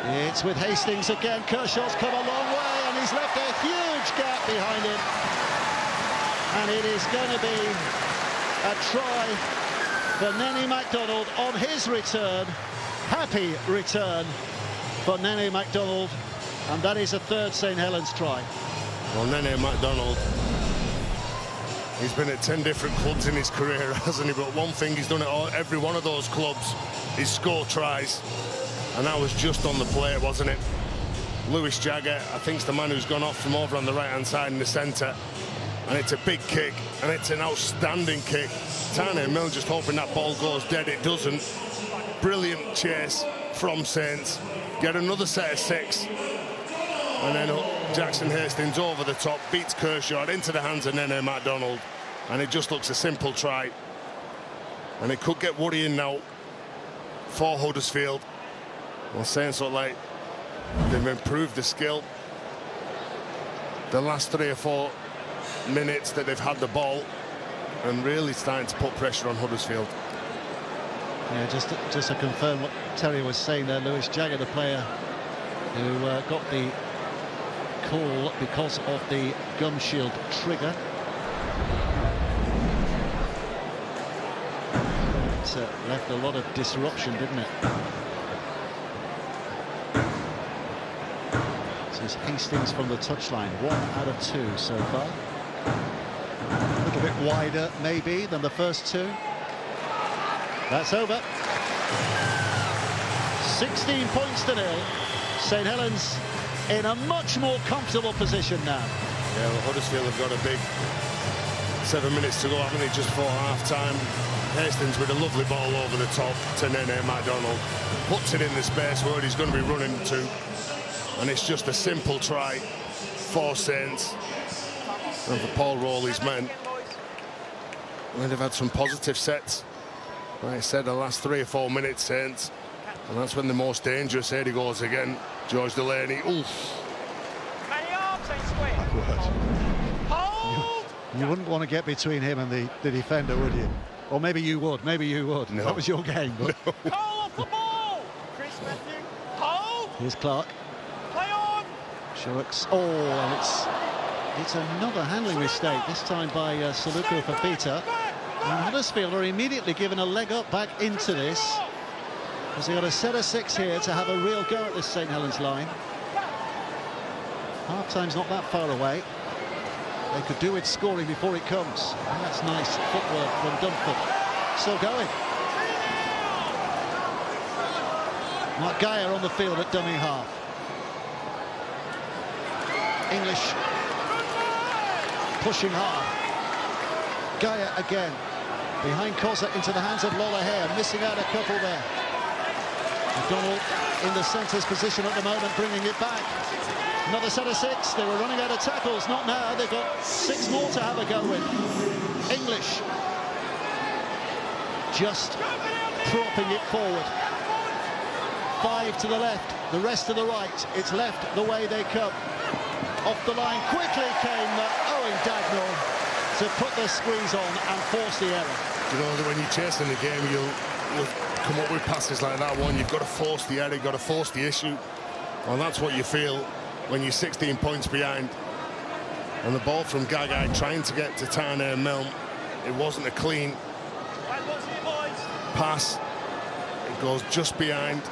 It's with Hastings again. Kershaw's come a long way, and he's left a huge gap behind him. And it is going to be a try for Nenny MacDonald on his return. Happy return for Nenny MacDonald, and that is a third St Helens try. Well, Nenny MacDonald, he's been at 10 different clubs in his career, hasn't he? But one thing he's done at every one of those clubs is score tries. And that was just on the plate, wasn't it? Lewis Jagger, I think, is the man who's gone off from over on the right-hand side in the centre. And it's a big kick, and it's an outstanding kick. Tane Milne just hoping that ball goes dead. It doesn't. Brilliant chase from Saints. Get another set of 6. And then Jackson Hastings over the top, beats Kershaw into the hands of Nene MacDonald. And it just looks a simple try. And it could get worrying now for Huddersfield. Well, Saints look like they've improved the skill. The last 3 or 4 minutes that they've had the ball, and really starting to put pressure on Huddersfield. Yeah, just to confirm what Terry was saying there, Lewis Jagger, the player who got the call because of the gum shield trigger. It left a lot of disruption, didn't it? This is Hastings from the touchline, 1 out of 2 so far. A little bit wider, maybe, than the first 2. That's over. 16 points to 0. St Helens in a much more comfortable position now. Yeah, well, Huddersfield have got a big 7 minutes to go, haven't they, just before half-time. Hastings with a lovely ball over the top to Nene MacDonald. Puts it in the space where he's going to be running to. And it's just a simple try for Saints. And for Paul Rowley's men. And they've had some positive sets. Like I said, the last 3 or 4 minutes, Saints. And that's when the most dangerous. Here he goes again. George Delaney. Oof. You wouldn't want to get between him and the defender, would you? Or maybe you would. Maybe you would. No. That was your game. But... No. Cole off the ball! Chris Matthew. Cole! Here's Clark. Play on! Shorrocks. Oh, and it's another handling mistake, this time by Saluku Fafita. And Huddersfield are immediately given a leg up back into this, because they've got a set of 6 here to have a real go at this St Helens line. Half-time's not that far away. They could do with scoring before it comes. And that's nice footwork from Dunford. Still going. Mark Geyer on the field at dummy half. English pushing hard. Geyer again. Behind Koza into the hands of Lola Hare. Missing out a couple there. MacDonald in the centre's position at the moment, bringing it back. Another set of 6. They were running out of tackles. Not now. They've got 6 more to have a go with. English just propping it forward. 5 to the left, the rest to the right. It's left the way they come. Off the line quickly came Owen Dagnall to put the squeeze on and force the error. You know that when you're chasing the game, you'll come up with passes like that one. You've got to force the error, you've got to force the issue. Well, that's what you feel when you're 16 points behind. And the ball from Gagai trying to get to Tane Milne. It wasn't a clean pass. It goes just behind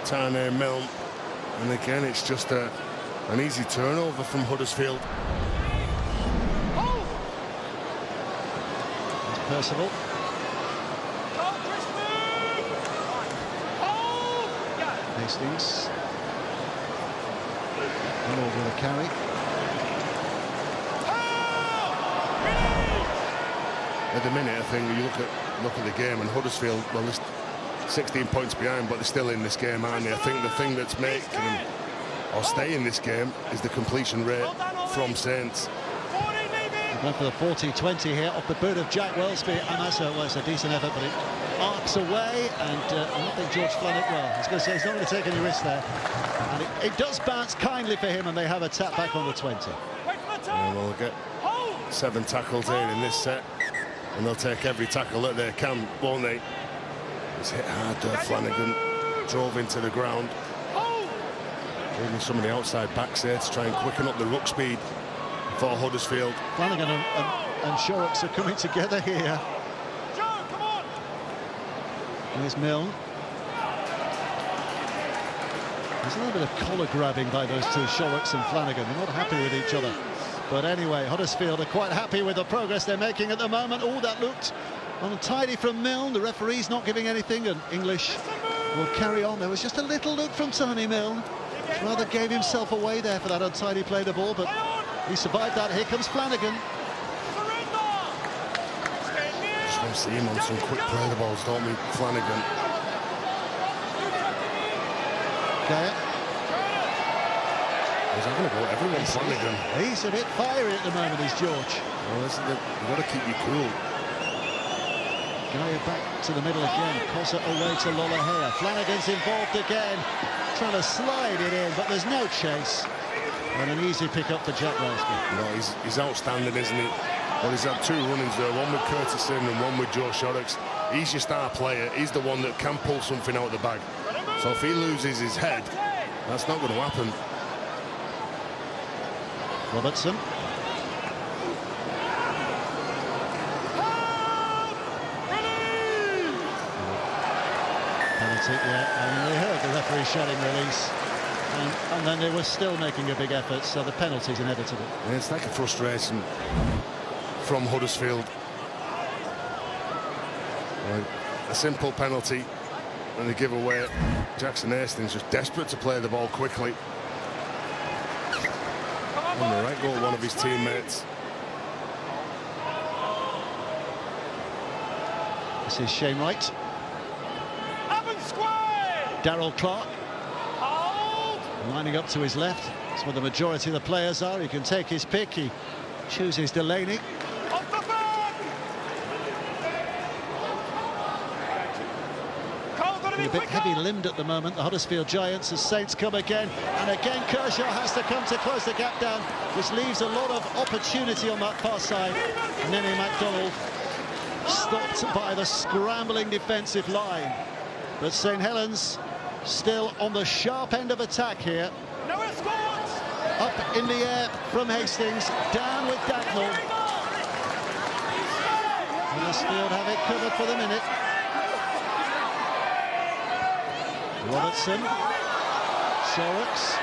Tane Milne. And again, it's just an easy turnover from Huddersfield. It's Percival. Hastings. Donald with a carry. At the minute, I think you look at the game, and Huddersfield, well, they're 16 points behind, but they're still in this game, aren't they? I think the thing that's making them or stay in this game is the completion rate from Saints. Went for the 40-20 here off the boot of Jack Wellesby, and that's a decent effort, but it arcs away, and I don't think George Flanagan, well, I was going to say he's not going to take any risks there, and it does bounce kindly for him, and they have a tap back on the 20. And they'll get 7 tackles here in this set, and they'll take every tackle that they can, won't they? It's hit hard. Flanagan drove into the ground. Even some of the outside backs there to try and quicken up the ruck speed for Huddersfield. Flanagan and Shorrocks are coming together here. Here's Milne. There's a little bit of collar grabbing by those two, Shorrocks and Flanagan. They're not happy with each other. But anyway, Huddersfield are quite happy with the progress they're making at the moment. All that looked untidy from Milne. The referee's not giving anything, and English will carry on. There was just a little look from Tony Milne. Rather gave himself away there for that untidy play the ball, but he survived that. Here comes Flanagan. Just want to see him on some quick play the balls, don't we, Flanagan? Gaya. He's having a go at everyone, Flanagan. He's a bit fiery at the moment, is George. Well, you've got to keep you cool. Gaya back to the middle again. Cosa away to Lolohea. Flanagan's involved again, trying to slide it in, but there's no chase. And an easy pick up for Jack Railsby. No, he's outstanding, isn't he? Well, he's had two run-ins there, one with Curtis Sim and one with Joe Shorrocks. He's your star player. He's the one that can pull something out of the bag. So if he loses his head, that's not going to happen. Robertson. Penalty, yeah, and they heard the referee shouting release. And then they were still making a big effort, so the penalty's inevitable. Yeah, it's like a frustration from Huddersfield. Like a simple penalty and they give away. Jackson Hastings just desperate to play the ball quickly. On the right goal, one of his teammates. This is Shane Wright. Darrell Clark. Lining up to his left. That's where the majority of the players are. He can take his pick. He chooses Delaney. A bit heavy-limbed at the moment, the Huddersfield Giants, as Saints come again. And again, Kershaw has to come to close the gap down, which leaves a lot of opportunity on that far side. Nenny MacDonald stopped by the scrambling defensive line. But St Helens still on the sharp end of attack here. Up in the air from Hastings, down with Dagnall. Huddersfield have it covered for the minute. Robertson, Shorrocks.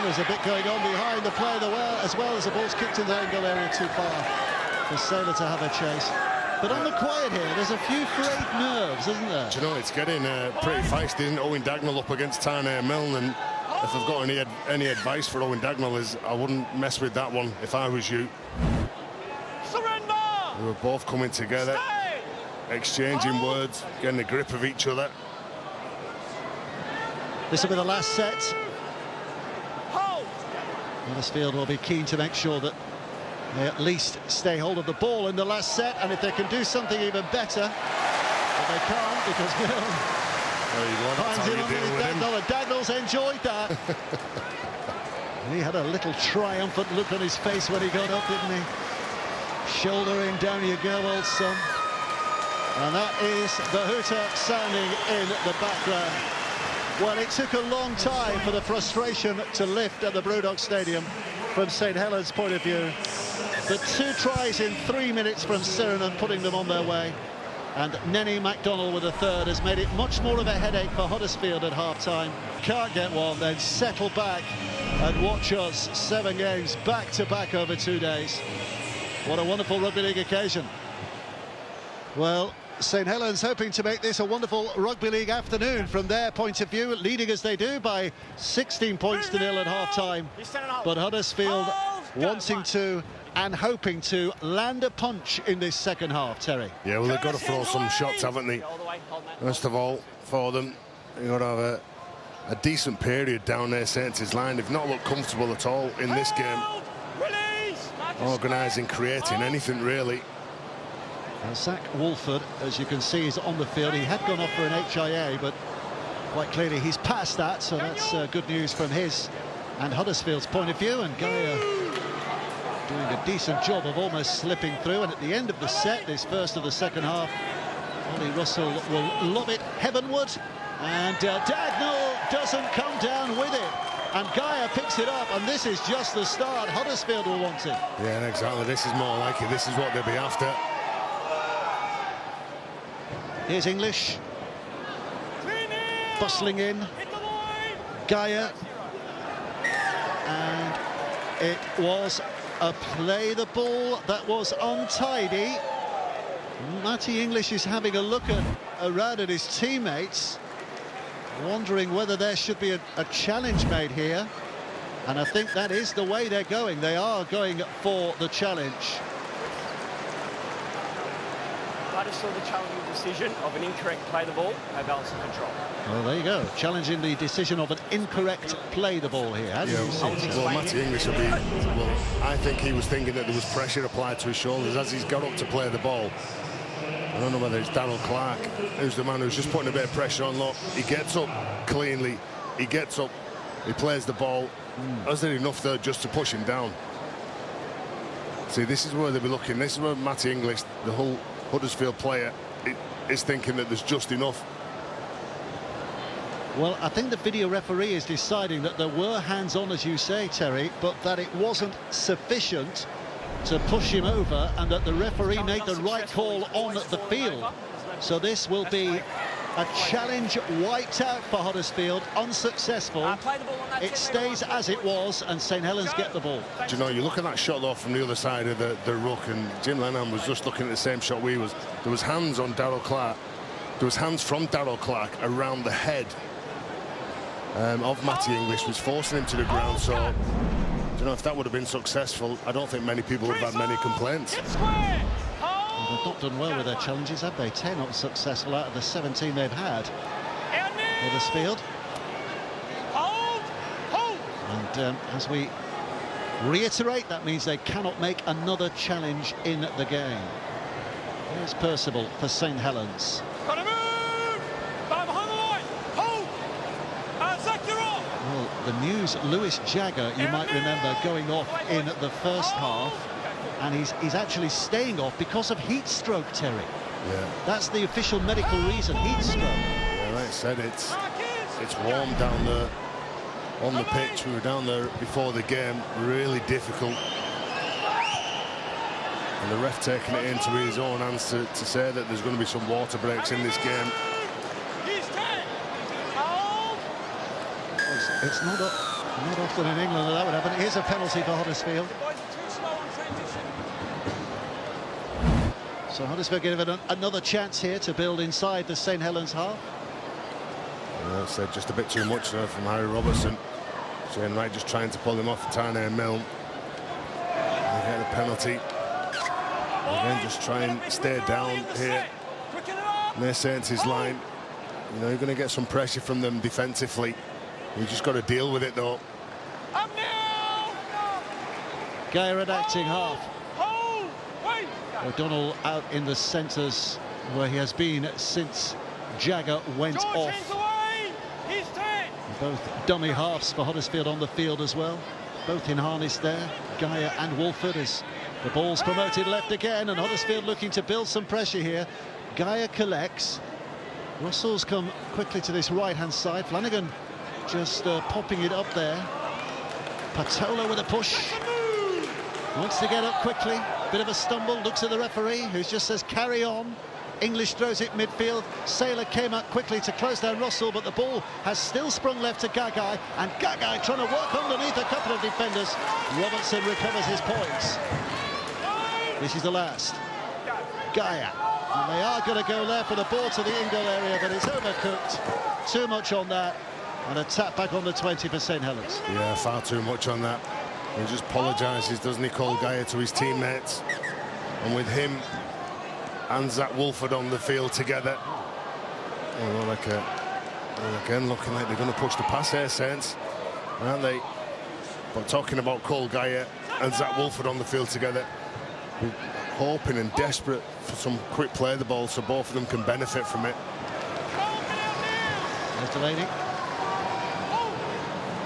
There's a bit going on behind the play as well as the ball's kicked in the own goal area too far for Sailor to have a chase. But on the quiet here, there's a few frayed nerves, isn't there? Do you know, it's getting pretty feisty, isn't it? Owen Dagnall up against Tyne Milne, and if I've got any advice for Owen Dagnall is I wouldn't mess with that one if I was you. Surrender! They were both coming together, exchanging words, getting a grip of each other. This will be the last set. Huddersfield will be keen to make sure that they at least stay hold of the ball in the last set, and if they can do something even better, but they can't because Milne finds him under Dagnall. Dagnall's enjoyed that. He had a little triumphant look on his face when he got up, didn't he? Shouldering, down you go, old son. And that is the hooter sounding in the background. Well, it took a long time for the frustration to lift at the Brewdog Stadium from St Helens' point of view. The 2 tries in 3 minutes from Sirenen, putting them on their way. And Nenny MacDonald with a third has made it much more of a headache for Huddersfield at half-time. Can't get one, then settle back and watch us 7 games back-to-back over 2 days. What a wonderful rugby league occasion. Well, St Helens hoping to make this a wonderful rugby league afternoon from their point of view, leading as they do by 16 points to 0 at half-time. But Huddersfield wanting to and hoping to land a punch in this second half, Terry. Yeah, well, they've got to throw some shots, haven't they? First of all, for them, they've got to have a decent period down their Saints' line. They've not looked comfortable at all in this game. Organising, creating anything, really. Zach Walford, as you can see, is on the field. He had gone off for an HIA, but quite clearly he's past that, so that's good news from his and Huddersfield's point of view. And Gaya doing a decent job of almost slipping through. And at the end of the set, this first of the second half, Ollie Russell will lob it heavenward, and Dagnall doesn't come down with it. And Gaya picks it up, and this is just the start. Huddersfield will want it. Yeah, exactly. This is more like it. This is what they'll be after. Here's English, bustling in, Gaya, and it was a play the ball that was untidy. Matty English is having a look around at his teammates, wondering whether there should be a challenge made here. And I think that is the way they're going. They are going for the challenge. I just saw the challenging decision of an incorrect play the ball, no balance and control. Well, there you go. Challenging the decision of an incorrect play the ball here. How do you see it? Well, Matty English will be... Well, I think he was thinking that there was pressure applied to his shoulders as he's got up to play the ball. I don't know whether it's Darryl Clark, who's the man who's just putting a bit of pressure on. Look, he gets up cleanly. He gets up. He plays the ball. Is there enough there just to push him down? See, this is where they'll be looking. This is where Matty English, the whole Huddersfield player, is thinking that there's just enough. Well, I think the video referee is deciding that there were hands on, as you say, Terry, but that it wasn't sufficient to push him over, and that the referee made the right call on the field. So this will be a challenge wiped out for Huddersfield, unsuccessful. It stays as it was, and St Helens get the ball. Do you know, you look at that shot though from the other side of the ruck, and Jim Lennon was just looking at the same shot we was. There was hands on Darryl Clark. There was hands from Darryl Clark around the head of Matty English, was forcing him to the ground. So, do you know, if that would have been successful, I don't think many people would have had many complaints. Well, they've not done well with their challenges, have they? 10 unsuccessful out of the 17 they've had. Huddersfield. And as we reiterate, that means they cannot make another challenge in the game. Here's Percival for St Helens. Gotta move! Back behind the line! Hold! And Zach, you're off! Well, the news, Lewis Jagger, you might remember, going off in the first half, and he's actually staying off because of heat stroke, Terry. Yeah. That's the official medical reason, heat stroke. Yeah, like I said, it's warm down there on the pitch. We were down there before the game, really difficult. And the ref taking it into his own hands to say that there's going to be some water breaks in this game. It's not often in England that would happen. Here's a penalty for Huddersfield. So Huddersfield given another chance here to build inside the St Helens half. Yeah, I said just a bit too much there from Harry Robertson. Shane Wright just trying to pull him off Tane and Milne. They get the penalty. Again, just try and stay down here. Near Saints' line. You know, you're going to get some pressure from them defensively. You just got to deal with it, though. Guy redacting half. O'Donnell out in the centres where he has been since Jagger went off. Both dummy halves for Huddersfield on the field as well. Both in harness there, Gaia and Wolford, as the ball's promoted left again, and Huddersfield looking to build some pressure here. Gaia collects. Russell's come quickly to this right-hand side. Flanagan just popping it up there. Patola with a push. Wants to get up quickly. Bit of a stumble, looks at the referee, who just says carry on. English throws it midfield. Saylor came up quickly to close down Russell, but the ball has still sprung left to Gagai, and Gagai trying to work underneath a couple of defenders. Robertson recovers his points. This is the last. Gaia. And they are going to go there for the ball to the in-goal area, but it's overcooked. Too much on that. And a tap back on the 20 for St Helens. Yeah, far too much on that. He just apologises, doesn't he, Cole Gaia, to his teammates. And with him and Zach Wolford on the field together. Oh, like again, looking like they're going to push the pass here, Saints, aren't they? But talking about Cole Gaia and Zach Wolford on the field together, we're hoping and desperate for some quick play of the ball so both of them can benefit from it. There's Delaney.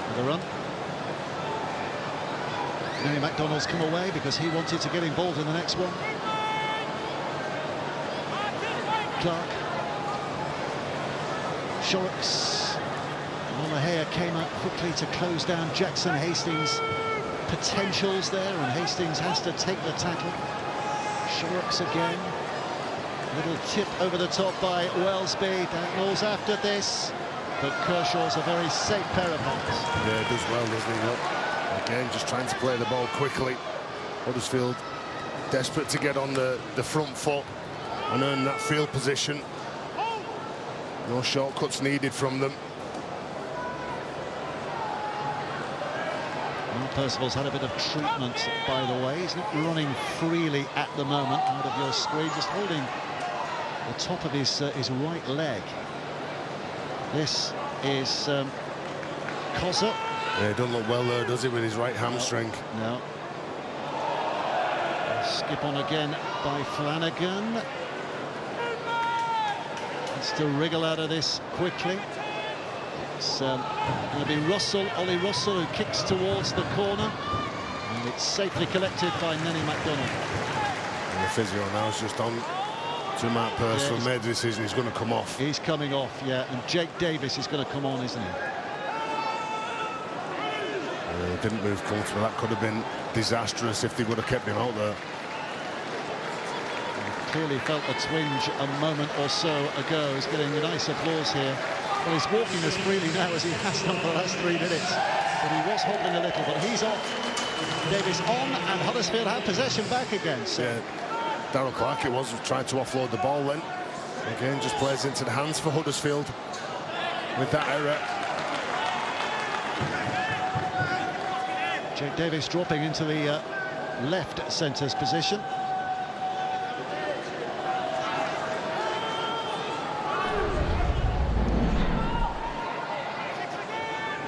With a run. Mary MacDonald's come away because he wanted to get involved in the next one. Clark. Shorrocks. Malahea came up quickly to close down Jackson Hastings' potentials there, and Hastings has to take the tackle. Shorrocks again. Little tip over the top by Wellesby. Dagnall's after this, but Kershaw's a very safe pair of hands. Yeah, does well, doesn't he? Look. Again, just trying to play the ball quickly. Huddersfield desperate to get on the front foot and earn that field position. No shortcuts needed from them. Well, Percival's had a bit of treatment, by the way. He's not running freely at the moment out of your screen, just holding the top of his right leg. This is Koza. Yeah, he doesn't look well there, does he, with his right hamstring? No. Skip on again by Flanagan. Needs to wriggle out of this quickly. It's going to be Ollie Russell, who kicks towards the corner. And it's safely collected by Nenny MacDonald. And the physio now is just on to Matt Percival. Made the decision, he's going to come off. He's coming off, yeah. And Jake Davis is going to come on, isn't he? Didn't move comfortable. That could have been disastrous if they would have kept him out there. Clearly felt a twinge a moment or so ago. He's getting a nice applause here. Well, he's walking as freely now as he has done for the last 3 minutes. But he was hobbling a little, but he's off. Davis on, and Huddersfield have possession back again. So. Yeah, Darryl Clark it was tried to offload the ball then. Again, just plays into the hands for Huddersfield with that error. Jake Davis dropping into the left centre's position.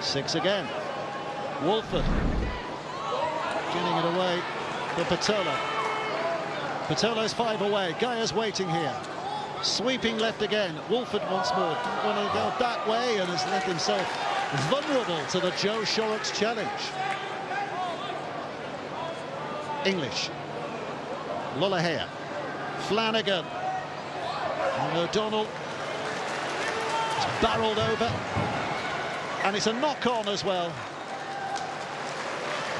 Six again. Wolford getting it away for Patolo. Patolo's 5 away. Gaia's waiting here. Sweeping left again. Wolford once more. Didn't want to go that way and has left himself vulnerable to the Joe Shorrock's challenge. English. Lollahea. Flanagan. And O'Donnell. It's barreled over. And it's a knock-on as well.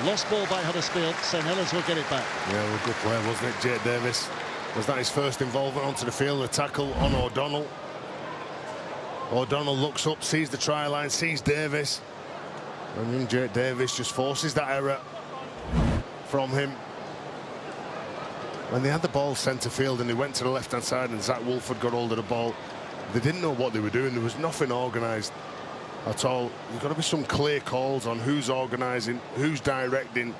Lost ball by Huddersfield. St Helens will get it back. Yeah, well, good play, wasn't it? Jake Davis. Was that his first involvement onto the field? A tackle on O'Donnell. O'Donnell looks up, sees the try line, sees Davis. And young Jake Davis just forces that error from him. When they had the ball centre field and they went to the left-hand side and Zach Wolford got hold of the ball, they didn't know what they were doing. There was nothing organised at all. There's got to be some clear calls on who's organising, who's directing,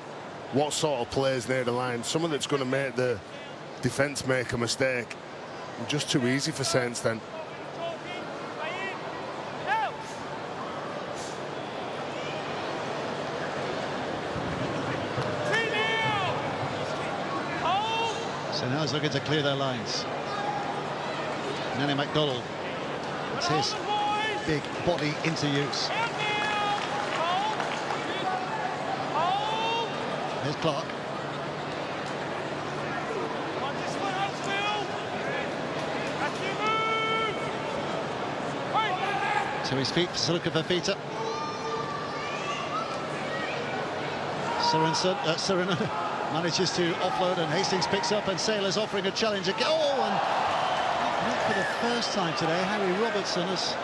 what sort of players near the line. Someone that's going to make the defence make a mistake. Just too easy for Saints then. So now he's looking to clear their lines. Nenny MacDonald. It's his big body into use. Here's Clark. To his feet, Suluka Fafita. Serena manages to offload and Hastings picks up and Saylor's offering a challenge again. Oh, and not for the first time today, Harry Robertson has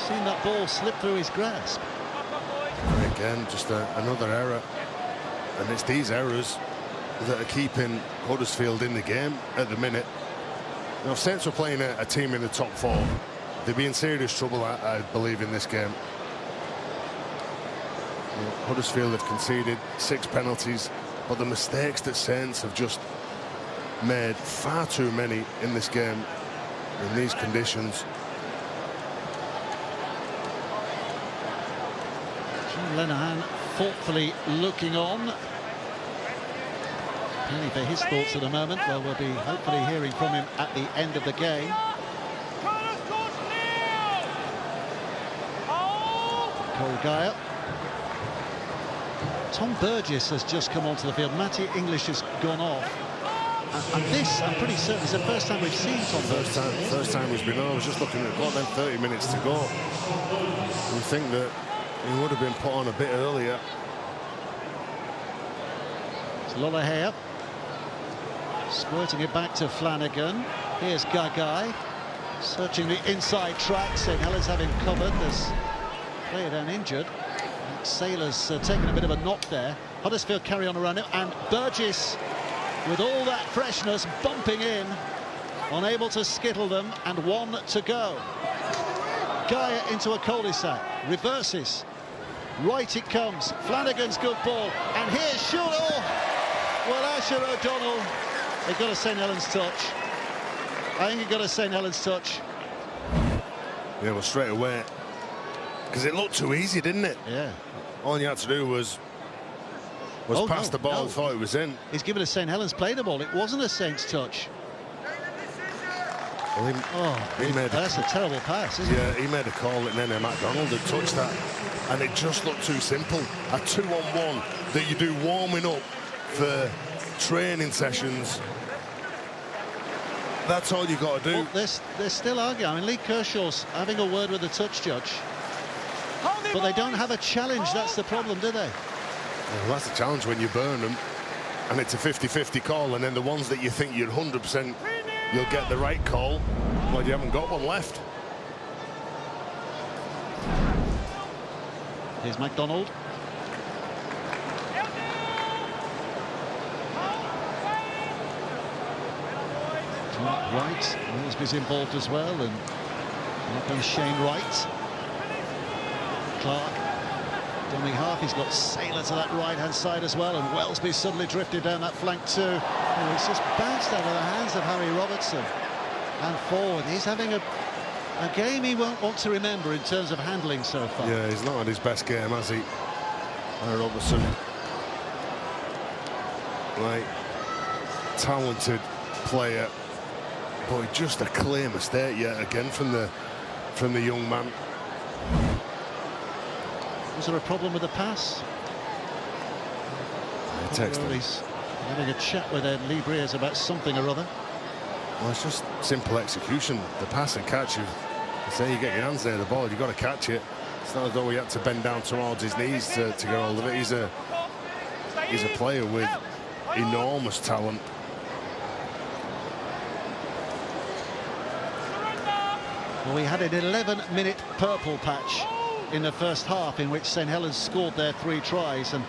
seen that ball slip through his grasp. Again, just another error. And it's these errors that are keeping Huddersfield in the game at the minute. Now, if Saints were playing a team in the top 4, they'd be in serious trouble, I believe, in this game. Huddersfield have conceded 6 penalties, but the mistakes that Saints have just made, far too many in this game, in these conditions. John Lenihan thoughtfully looking on. Penny for his thoughts at the moment. Well, we'll be hopefully hearing from him at the end of the game. Cole Gaia. Tom Burgess has just come onto the field. Matty English has gone off. And this, I'm pretty certain, is the first time we've seen Tom Burgess. First time he's been on. I was just looking at the clock, then 30 minutes to go. You think that he would have been put on a bit earlier. It's Lollahea. Squirting it back to Flanagan. Here's Gagai. Searching the inside track. St Helens have him covered. There's player down injured. Saylor's taken a bit of a knock there. Huddersfield carry on around it, and Burgess, with all that freshness, bumping in, unable to skittle them, and 1 to go. Gaia into a cul-de-sac, reverses. Right it comes. Flanagan's good ball. And here's Shule. Oh, well, Asher O'Donnell. They got a St Helens touch. I think he got a St Helens touch. Yeah, well, straight away. Because it looked too easy, didn't it? Yeah. All you had to do was pass the ball, thought it was in. He's given a St Helens play the ball. It wasn't a Saints touch. Well, that's a terrible pass, isn't it? Yeah, he made a call and then McDonald had touched that. And it just looked too simple. A 2-on-1 that you do warming up for training sessions. That's all you got to do. Well, they're still arguing. I mean, Lee Kershaw's having a word with the touch judge. But they don't have a challenge. That's the problem, do they? Well, that's the challenge when you burn them. And it's a 50-50 call. And then the ones that you think you're 100% you'll get the right call, well, you haven't got one left. Here's McDonald. Wright, Millsby's involved as well, and up comes Shane Wright. Clark, dummy half, he's got Saylor to that right-hand side as well, and Wellesby suddenly drifted down that flank too. Oh, it's just bounced out of the hands of Harry Robertson. And forward, he's having a game he won't want to remember in terms of handling so far. Yeah, he's not had his best game, has he? Harry Robertson. Like, talented player, but just a clear mistake yet again from the young man. Was there a problem with the pass? He's having a chat with Ed Lee Briers about something or other. Well, it's just simple execution. The pass and catch. You say you get your hands near the ball, you've got to catch it. It's not as though he had to bend down towards his knees to get hold of it. He's a player with enormous talent. Well, we had an 11-minute purple patch in the first half in which St Helens scored their 3 tries, and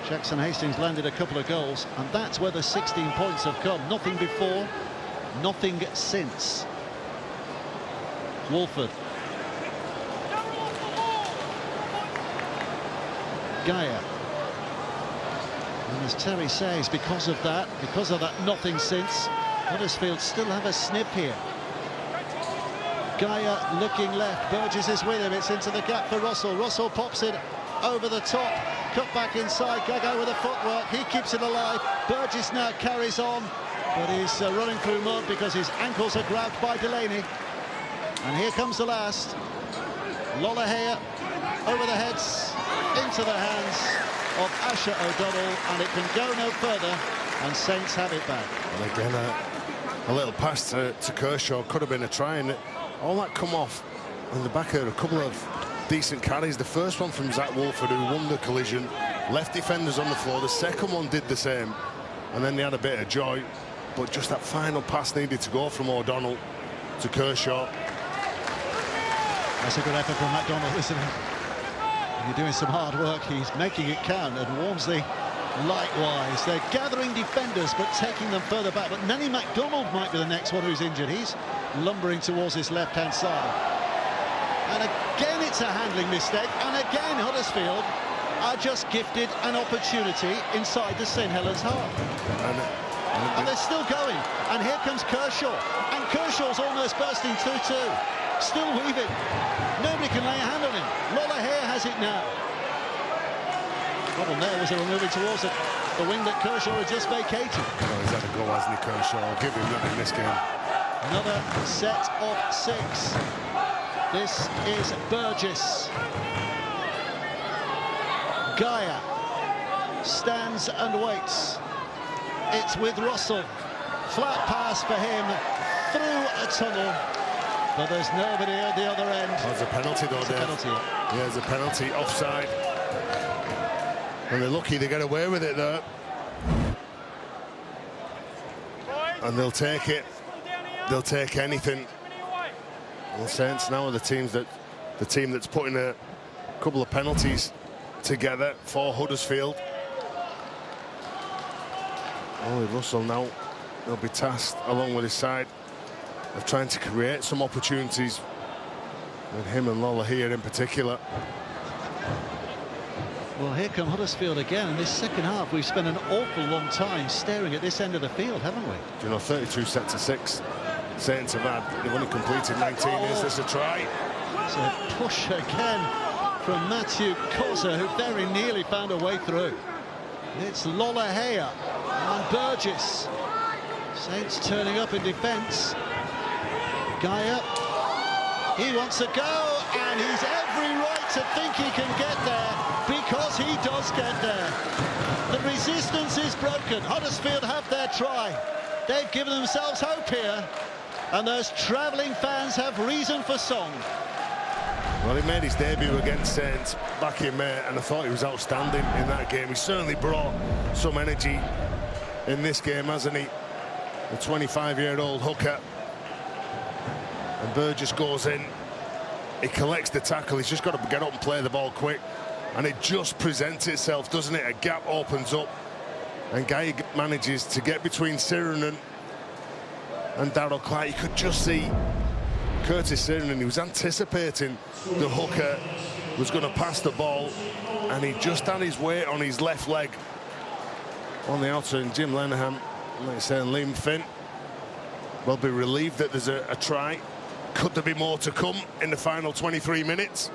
Jackson Hastings landed a couple of goals, and that's where the 16 points have come. Nothing before, nothing since. Wolford. Gaia. And as Terry says, because of that nothing since, Huddersfield still have a snip here. Gaia looking left, Burgess is with him, it's into the gap for Russell. Russell pops it over the top, cut back inside, Gaga with a footwork, he keeps it alive. Burgess now carries on, but he's running through mud because his ankles are grabbed by Delaney. And here comes the last. Lollahea over the heads, into the hands of Asher O'Donnell, and it can go no further, and Saints have it back. And again, a little pass to Kershaw, could have been a try, and all that come off on the back of a couple of decent carries. The first one from Zach Wolford, who won the collision, left defenders on the floor. The second one did the same, and then they had a bit of joy, but just that final pass needed to go from O'Donnell to Kershaw. That's a good effort from McDonald, isn't it? You're doing some hard work, he's making it count, and Walmsley likewise. They're gathering defenders but taking them further back, but Nanny McDonald might be the next one who's injured. He's lumbering towards his left-hand side, and again it's a handling mistake, and again Huddersfield are just gifted an opportunity inside the St Helens half, and they're still going. And here comes Kershaw, and Kershaw's almost bursting 2-2, still weaving, nobody can lay a hand on him. Lollahea has it now. Problem there was they were moving towards the wing that Kershaw had just vacated. Oh, he's had a go, hasn't he, Kershaw? I'll give him that in this game. Another set of 6. This is Burgess. Gaia stands and waits. It's with Russell. Flat pass for him through a tunnel, but there's nobody at the other end. Oh, there's a penalty though, Dave. Penalty. Yeah, there's a penalty, offside. And they're lucky they get away with it there. And they'll take it. They'll take anything. The Saints now are the team that's putting a couple of penalties together for Huddersfield. Only Russell now, they'll be tasked along with his side of trying to create some opportunities with him and Lollahea in particular. Well, here come Huddersfield again. In this second half, we've spent an awful long time staring at this end of the field, haven't we? Do you know, 32 sets of 6 Saints have had. They've only completed 19. Is this a try? It's a push again from Matthew Koza, who very nearly found a way through. It's Lollahea and Burgess. Saints turning up in defence. Gaia, he wants to go, and he's every right to think he can get there, because he does get there. The resistance is broken. Huddersfield have their try. They've given themselves hope here, and those travelling fans have reason for song. Well, he made his debut against Saints back in May, and I thought he was outstanding in that game. He certainly brought some energy in this game, hasn't he? The 25-year-old hooker. And Burgess goes in. He collects the tackle. He's just got to get up and play the ball quick. And it just presents itself, doesn't it? A gap opens up, and Guy manages to get between Sirenen and Darrell Clark. You could just see Curtis Sirenen. He was anticipating the hooker was going to pass the ball, and he just had his weight on his left leg on the outer. And Jim Lenihan, like I say, and Liam Finn will be relieved that there's a try. Could there be more to come in the final 23 minutes?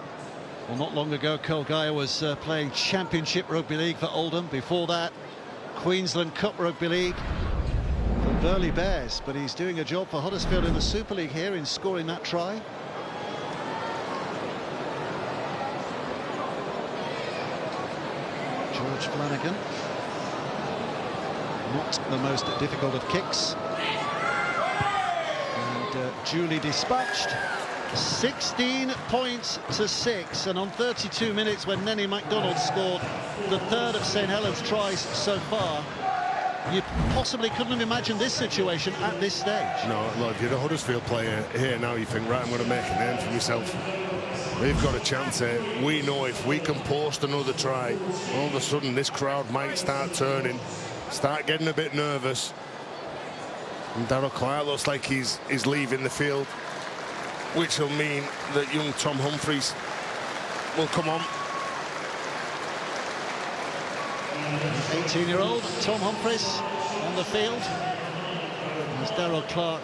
Well, not long ago, Cole Gaia was playing Championship Rugby League for Oldham. Before that, Queensland Cup Rugby League for Burleigh Bears. But he's doing a job for Huddersfield in the Super League here in scoring that try. George Flanagan. Not the most difficult of kicks. And duly dispatched. 16 points to 6, and on 32 minutes when Nenny MacDonald scored the third of St Helens tries so far, you possibly couldn't have imagined this situation at this stage. No, look, if you're a Huddersfield player here now, you think, right, I'm going to make a name for myself. We've got a chance here. We know if we can post another try, all of a sudden this crowd might start turning, start getting a bit nervous. And Darrell Clark looks like he's leaving the field, which will mean that young Tom Humphries will come on. 18-year-old Tom Humphries on the field. There's Darrell Clark,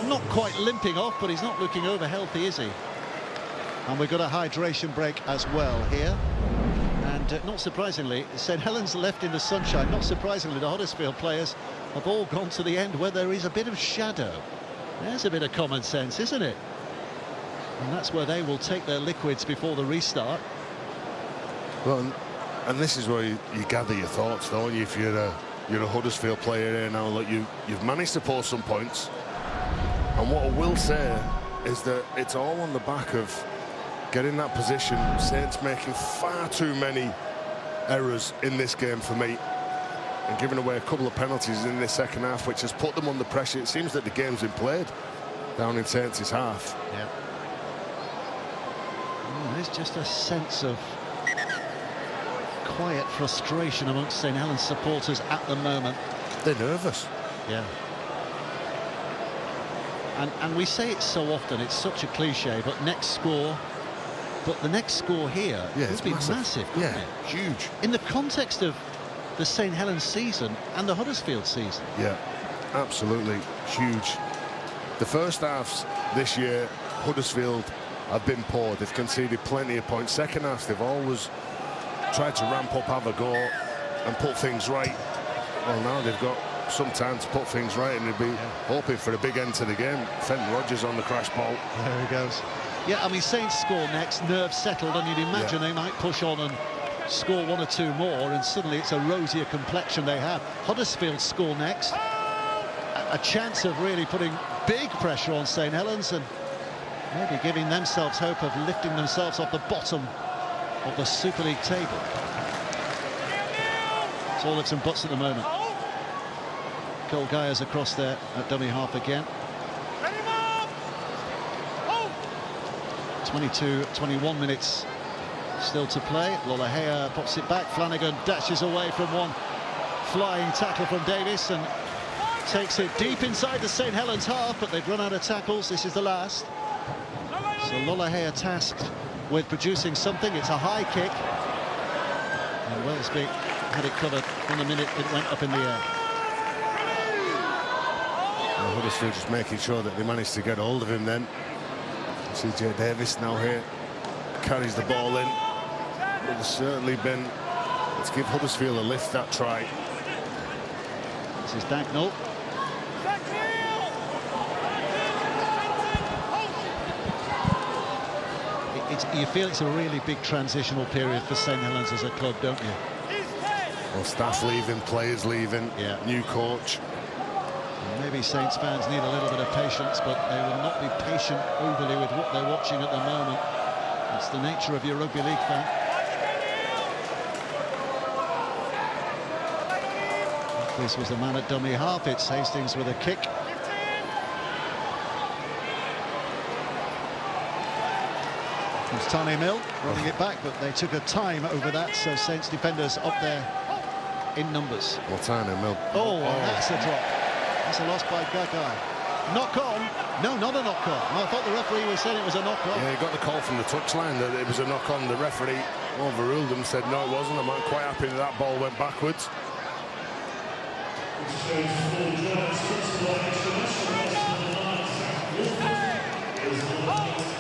not quite limping off, but he's not looking over healthy, is he? And we've got a hydration break as well here. And not surprisingly, St Helens left in the sunshine. Not surprisingly, the Huddersfield players have all gone to the end where there is a bit of shadow. There's a bit of common sense, isn't it? And that's where they will take their liquids before the restart. Well, and this is where you gather your thoughts, don't you? If you're a Huddersfield player here now, look, you've managed to pull some points. And what I will say is that it's all on the back of getting that position. Saints making far too many errors in this game for me, and giving away a couple of penalties in this second half, which has put them under pressure. It seems that the game's been played down in Saints' half. Yeah. Oh, there's just a sense of quiet frustration amongst St Helens supporters at the moment. They're nervous. Yeah. And we say it so often, it's such a cliche, but next score. But the next score here would be massive, yeah, it? Huge. In the context of the St Helens season and the Huddersfield season. Yeah, absolutely huge. The first halves this year, Huddersfield have been poor. They've conceded plenty of points. Second half, they've always tried to ramp up, have a go, and put things right. Well, now they've got some time to put things right, and they'll be hoping for a big end to the game. Fenton Rodgers on the crash ball. There he goes. Yeah, I mean, Saints score next, nerves settled, and you'd imagine they might push on and score one or two more, and suddenly it's a rosier complexion they have. Huddersfield score next. A chance of really putting big pressure on St Helens and maybe giving themselves hope of lifting themselves off the bottom of the Super League table. It's all ifs and buts at the moment. Cole Gaia's across there at dummy half again. 21 minutes still to play. Lollahea pops it back. Flanagan dashes away from one flying tackle from Davis and takes it deep inside the St Helens half, but they've run out of tackles. This is the last. So Lollahea tasked with producing something. It's a high kick. And Wellesby had it covered from the minute it went up in the air. Well, Huddersfield just making sure that they managed to get hold of him then. CJ Davis now here carries the ball in. But there's certainly been, let's give Huddersfield a lift, that try. This is Dagnall. You feel it's a really big transitional period for St Helens as a club, don't you? Well, staff leaving, players leaving, new coach. Maybe Saints fans need a little bit of patience, but they will not be patient overly with what they're watching at the moment. It's the nature of your rugby league fan. This was the man at dummy half. It's Hastings with a kick. It's Tony Mill running it back, but they took a time over that, so Saints defenders up there in numbers. Well, Tony Mill. Oh, that's a drop. That's a loss by Gagai. Knock on? No, not a knock on. I thought the referee was saying it was a knock on. Yeah, he got the call from the touchline that it was a knock on. The referee overruled him, said no, it wasn't. I'm quite happy that that ball went backwards.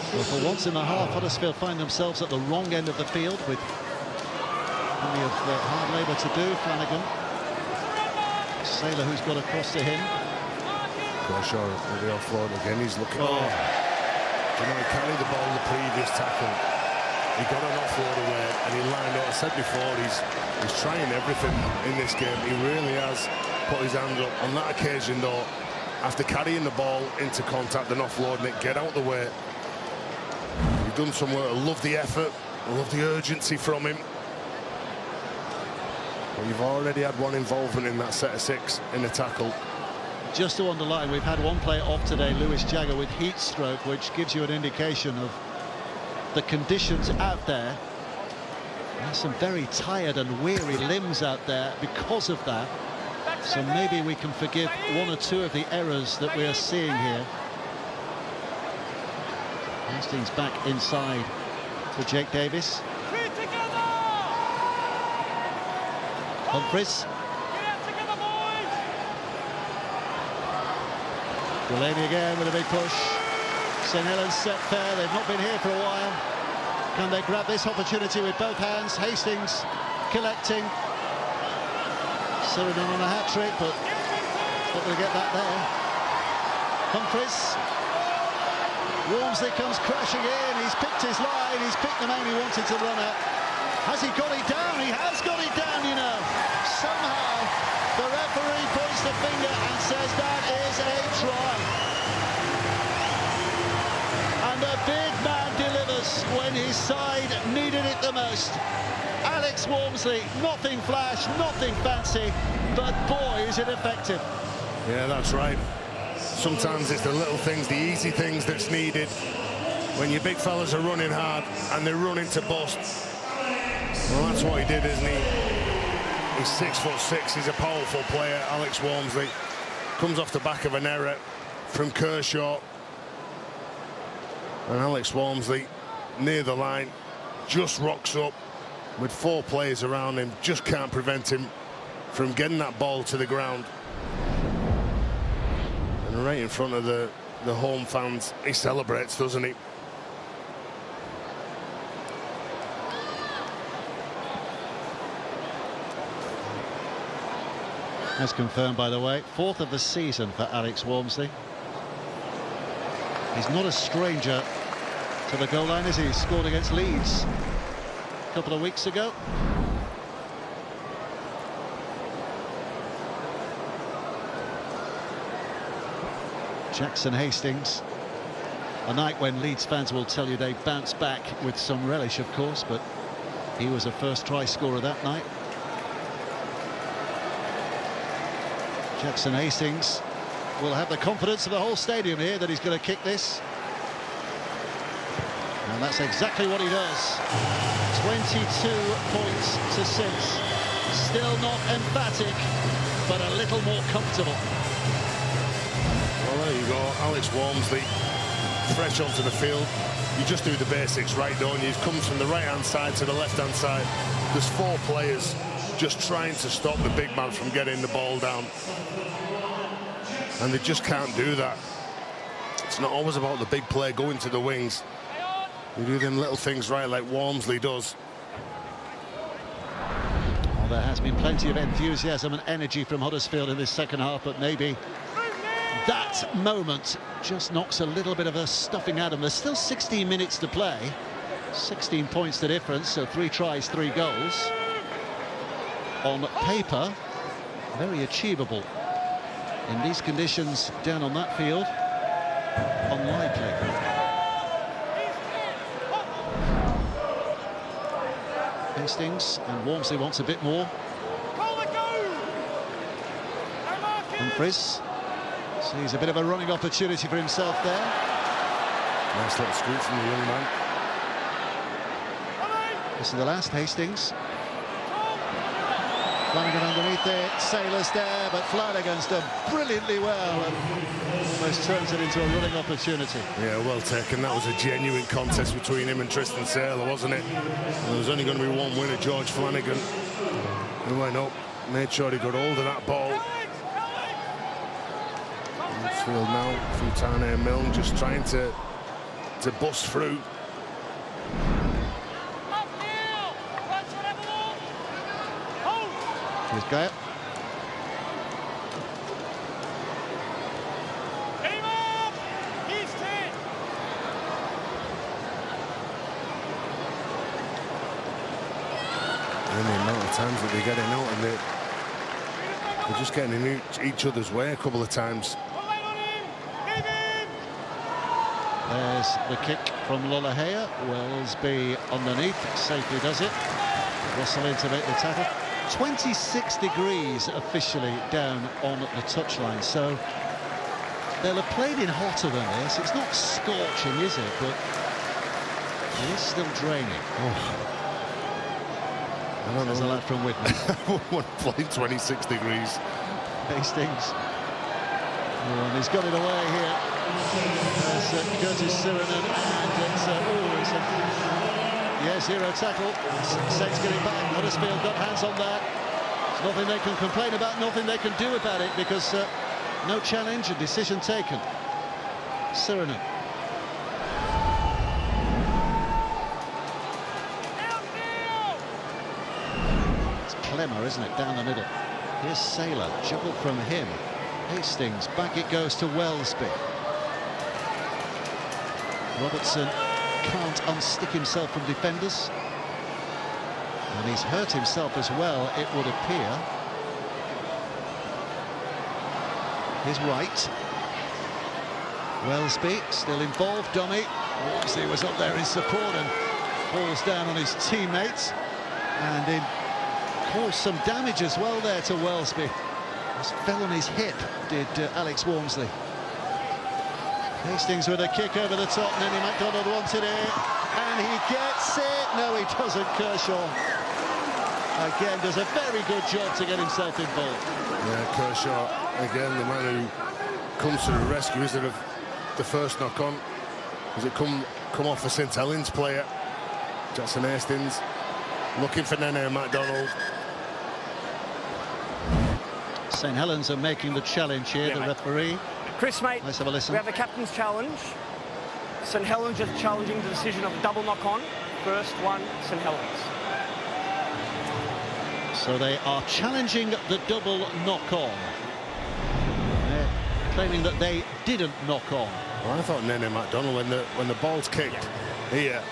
Well, for once in the half, Huddersfield find themselves at the wrong end of the field with plenty of hard labour to do. Flanagan, Sailor, who's got across to him. Kershaw at the offload again. He's looking. Oh, you know, he carried the ball the previous tackle. He got an offload away and he lined up. I said before, he's trying everything in this game. He really has put his hand up. On that occasion, though, after carrying the ball into contact and offloading it, get out the way. He's done some work. I love the effort. I love the urgency from him. But you've already had one involvement in that set of 6 in the tackle. Just to underline, we've had one player off today, Lewis Jagger, with heat stroke, which gives you an indication of the conditions out there. There's some very tired and weary limbs out there because of that. So maybe we can forgive one or two of the errors that we are seeing here. Hastings back inside for Jake Davis. Humphries. Delaney again with a big push. St Helens set fair. They've not been here for a while. Can they grab this opportunity with both hands? Hastings collecting. Sheridan on a hat-trick, but not going to get that there. Humphries. Walmsley comes crashing in. He's picked his line. He's picked the man he wanted to run at. Has he got it down? He has got it down, you know. Somehow the referee points the finger and says that is a try. And a big man delivers when his side needed it the most. Alex Walmsley, nothing flash, nothing fancy, but boy, is it effective. Yeah, that's right. Sometimes it's the little things, the easy things that's needed when your big fellas are running hard and they're running to bust. Well, that's what he did, isn't he? He's 6'6", he's a powerful player, Alex Walmsley. Comes off the back of an error from Kershaw. And Alex Walmsley, near the line, just rocks up with 4 players around him, just can't prevent him from getting that ball to the ground. And right in front of the home fans, he celebrates, doesn't he? As confirmed, by the way, 4th of the season for Alex Walmsley. He's not a stranger to the goal line, is he? He scored against Leeds a couple of weeks ago. Jackson Hastings, a night when Leeds fans will tell you they bounced back with some relish, of course, but he was a first try scorer that night. Jackson Hastings will have the confidence of the whole stadium here that he's going to kick this. And that's exactly what he does. 22 points to 6. Still not emphatic, but a little more comfortable. Well, there you go. Alex Walmsley, fresh onto the field. you just do the basics right, don't you? It comes from the right-hand side to the left-hand side. There's 4 players just trying to stop the big man from getting the ball down. And they just can't do that. It's not always about the big play going to the wings. You do them little things right like Walmsley does. Well, there has been plenty of enthusiasm and energy from Huddersfield in this second half, but maybe that moment just knocks a little bit of a stuffing out of them. There's still 16 minutes to play, 16 points the difference, so 3 tries, 3 goals. On paper, very achievable. In these conditions down on that field, unlikely. Hastings, and Walmsley wants a bit more. Humphries sees a bit of a running opportunity for himself there. Nice little scoop from the young man. This is the last, Hastings. Flanagan underneath it, Sailor's there, but Flanagan's done brilliantly well and almost turns it into a running opportunity. Yeah, well taken. That was a genuine contest between him and Tristan Sailor, wasn't it? And there was only going to be one winner, George Flanagan, who went up, made sure he got hold of that ball. Huddersfield now, Futane and Milne just trying to bust through. Here's Gaia. And the amount of times that they're getting out, and they're just getting in each other's way a couple of times. There's the kick from Lollahea. Wellesby underneath, safely does it. Russell in to make the tackle. 26 degrees officially down on the touchline, so they'll have played in hotter than this. It's not scorching, is it? But it is still draining. Oh. I don't know. There's a lad from Whitman. One played 26 degrees. Hastings. Oh, and he's got it away here. There's Curtis Sirenen, and it's yeah, 0 tackle. Saints getting back. Huddersfield got hands on that. There's nothing they can complain about, nothing they can do about it, because no challenge, a decision taken. Sirenen. It's Clemmer, isn't it, down the middle. Here's Sailor, juggle from him. Hastings, back it goes to Wellesby. Robertson can't unstick himself from defenders, and he's hurt himself as well, it would appear. Here's Wright. Wellesby still involved. Dummy. Walmsley was up there in support and falls down on his teammates, and caused some damage as well there to Wellesby. Just fell on his hip, did Alex Walmsley. Hastings with a kick over the top. Nenny MacDonald wanted it, and he gets it. No, he doesn't. Kershaw again does a very good job to get himself involved. Yeah, Kershaw again, the man who comes to the rescue. Is it the first knock on? Does it come off a St Helens player? Jackson Hastings looking for Nenny MacDonald. St Helens are making the challenge here. The referee. Chris, mate, let's have a listen. We have the captain's challenge. St Helens just challenging the decision of a double knock-on. First one, St Helens. So they are challenging the double knock-on. They're claiming that they didn't knock on. Well, I thought Nenny MacDonald, when the ball's kicked here,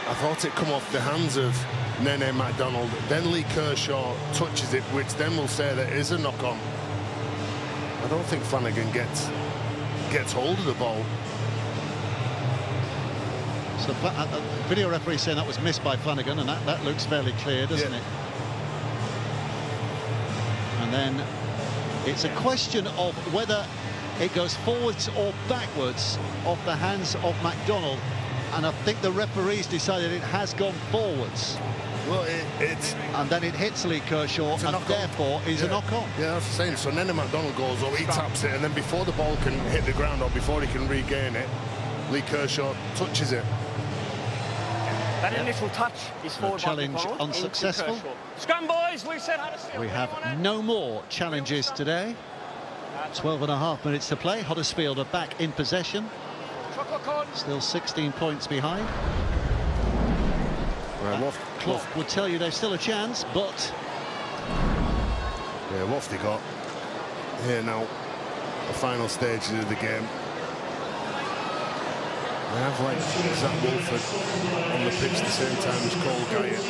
I thought it come off the hands of Nenny MacDonald. Then Lee Kershaw touches it, which then will say that it is a knock-on. I don't think Flanagan gets hold of the ball. So video referee saying that was missed by Flanagan, and that looks fairly clear, doesn't it? And then it's a question of whether it goes forwards or backwards off the hands of MacDonald, and I think the referees decided it has gone forwards. Well, it's and then it hits Lee Kershaw, and therefore is a knock-on. Yeah, that's the same. So Nenny MacDonald goes up, he taps it, and then before the ball can hit the ground or before he can regain it, Lee Kershaw touches it. That initial touch is forward challenge by McDonald unsuccessful. into Kershaw. Scrum, boys, we said Huddersfield. We have no more challenges today. 12.5 minutes to play. Huddersfield are back in possession. Still 16 points behind. Right, Clock would tell you there's still a chance, but... Yeah, what's they got here now? The final stages of the game. They have like Zach Wolford on the pitch at the same time as Cole Guyot.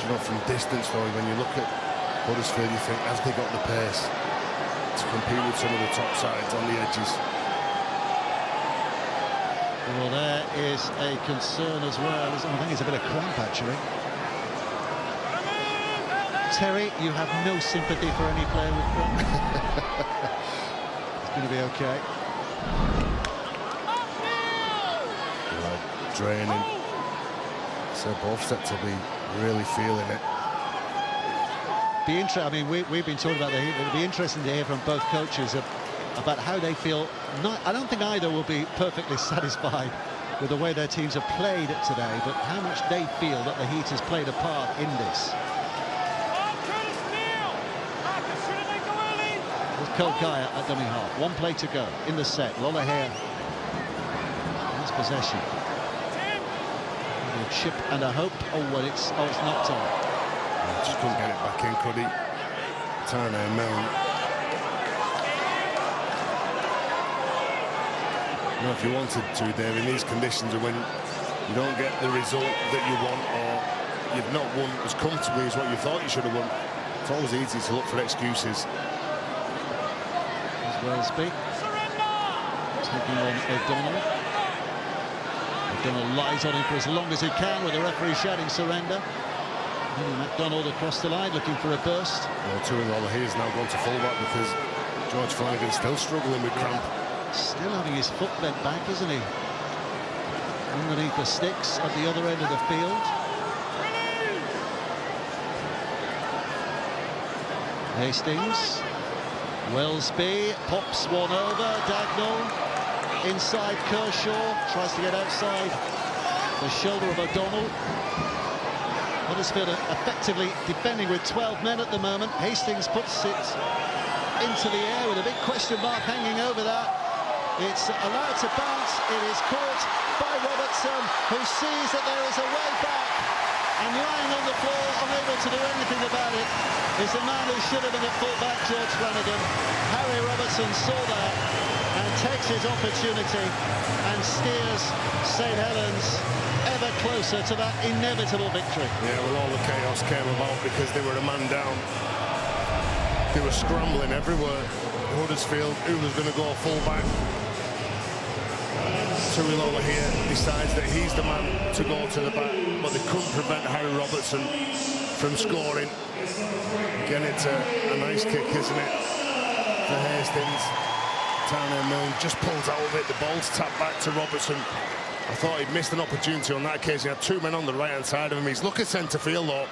You know, from distance though, when you look at Huddersfield, you think, have they got the pace to compete with some of the top sides on the edges? Well, there is a concern as well. I think it's a bit of cramp, actually. Terry, you have no sympathy for any player with cramp. It's going to be okay. Right, draining. So both set to be really feeling it. I mean, we've been talking about the heat. It'll be interesting to hear from both coaches about how they feel. I don't think either will be perfectly satisfied with the way their teams have played it today, but how much they feel that the heat has played a part in this. There's Cole Guyot at dummy half. 1 play to go in the set. Lola here. That's possession. A chip and a hope. Oh, it's knocked on. Just couldn't get it back in, could he? Turner Milne. You know, if you wanted to, Dave, in these conditions, when you don't get the result that you want, or you've not won as comfortably as what you thought you should have won, it's always easy to look for excuses. As Wellesby taking on O'Donnell. O'Donnell lies on him for as long as he can with the referee shouting surrender. McDonald across the line looking for a burst. Well, Tuilola here's now gone to fullback because George Flanagan's still struggling with cramp. Still having his foot bent back, isn't he? Underneath the sticks at the other end of the field. Hastings. Wellesby pops one over. Dagnall inside Kershaw. Tries to get outside the shoulder of O'Donnell. Huddersfield are effectively defending with 12 men at the moment. Hastings puts it into the air with a big question mark hanging over that. It's allowed to bounce. It is caught by Robertson, who sees that there is a way back. And lying on the floor, unable to do anything about it, is the man who should have been at full-back, George Flanagan. Harry Robertson saw that and takes his opportunity and steers St Helens ever closer to that inevitable victory. Yeah, well, all the chaos came about because they were a man down. They were scrambling everywhere. Huddersfield, who was going to go full-back? Tuilola here decides that he's the man to go to the back, but they couldn't prevent Harry Robertson from scoring. Again, it's a nice kick, isn't it, for Hastings. Turner Milne just pulls out of it. The ball's tapped back to Robertson. I thought he'd missed an opportunity on that occasion. He had 2 men on the right-hand side of him. He's looking centre field, though,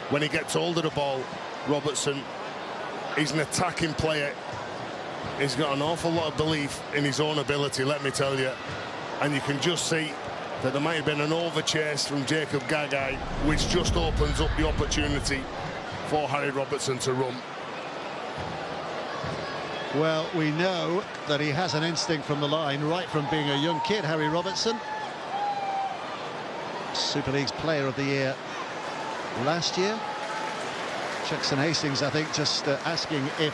when he gets hold of the ball. Robertson, he's an attacking player. He's got an awful lot of belief in his own ability, let me tell you. And you can just see that there might have been an over-chase from Jacob Gagai, which just opens up the opportunity for Harry Robertson to run. Well, we know that he has an instinct from the line, right from being a young kid, Harry Robertson. Super League's Player of the Year last year. Jackson Hastings, I think, just asking if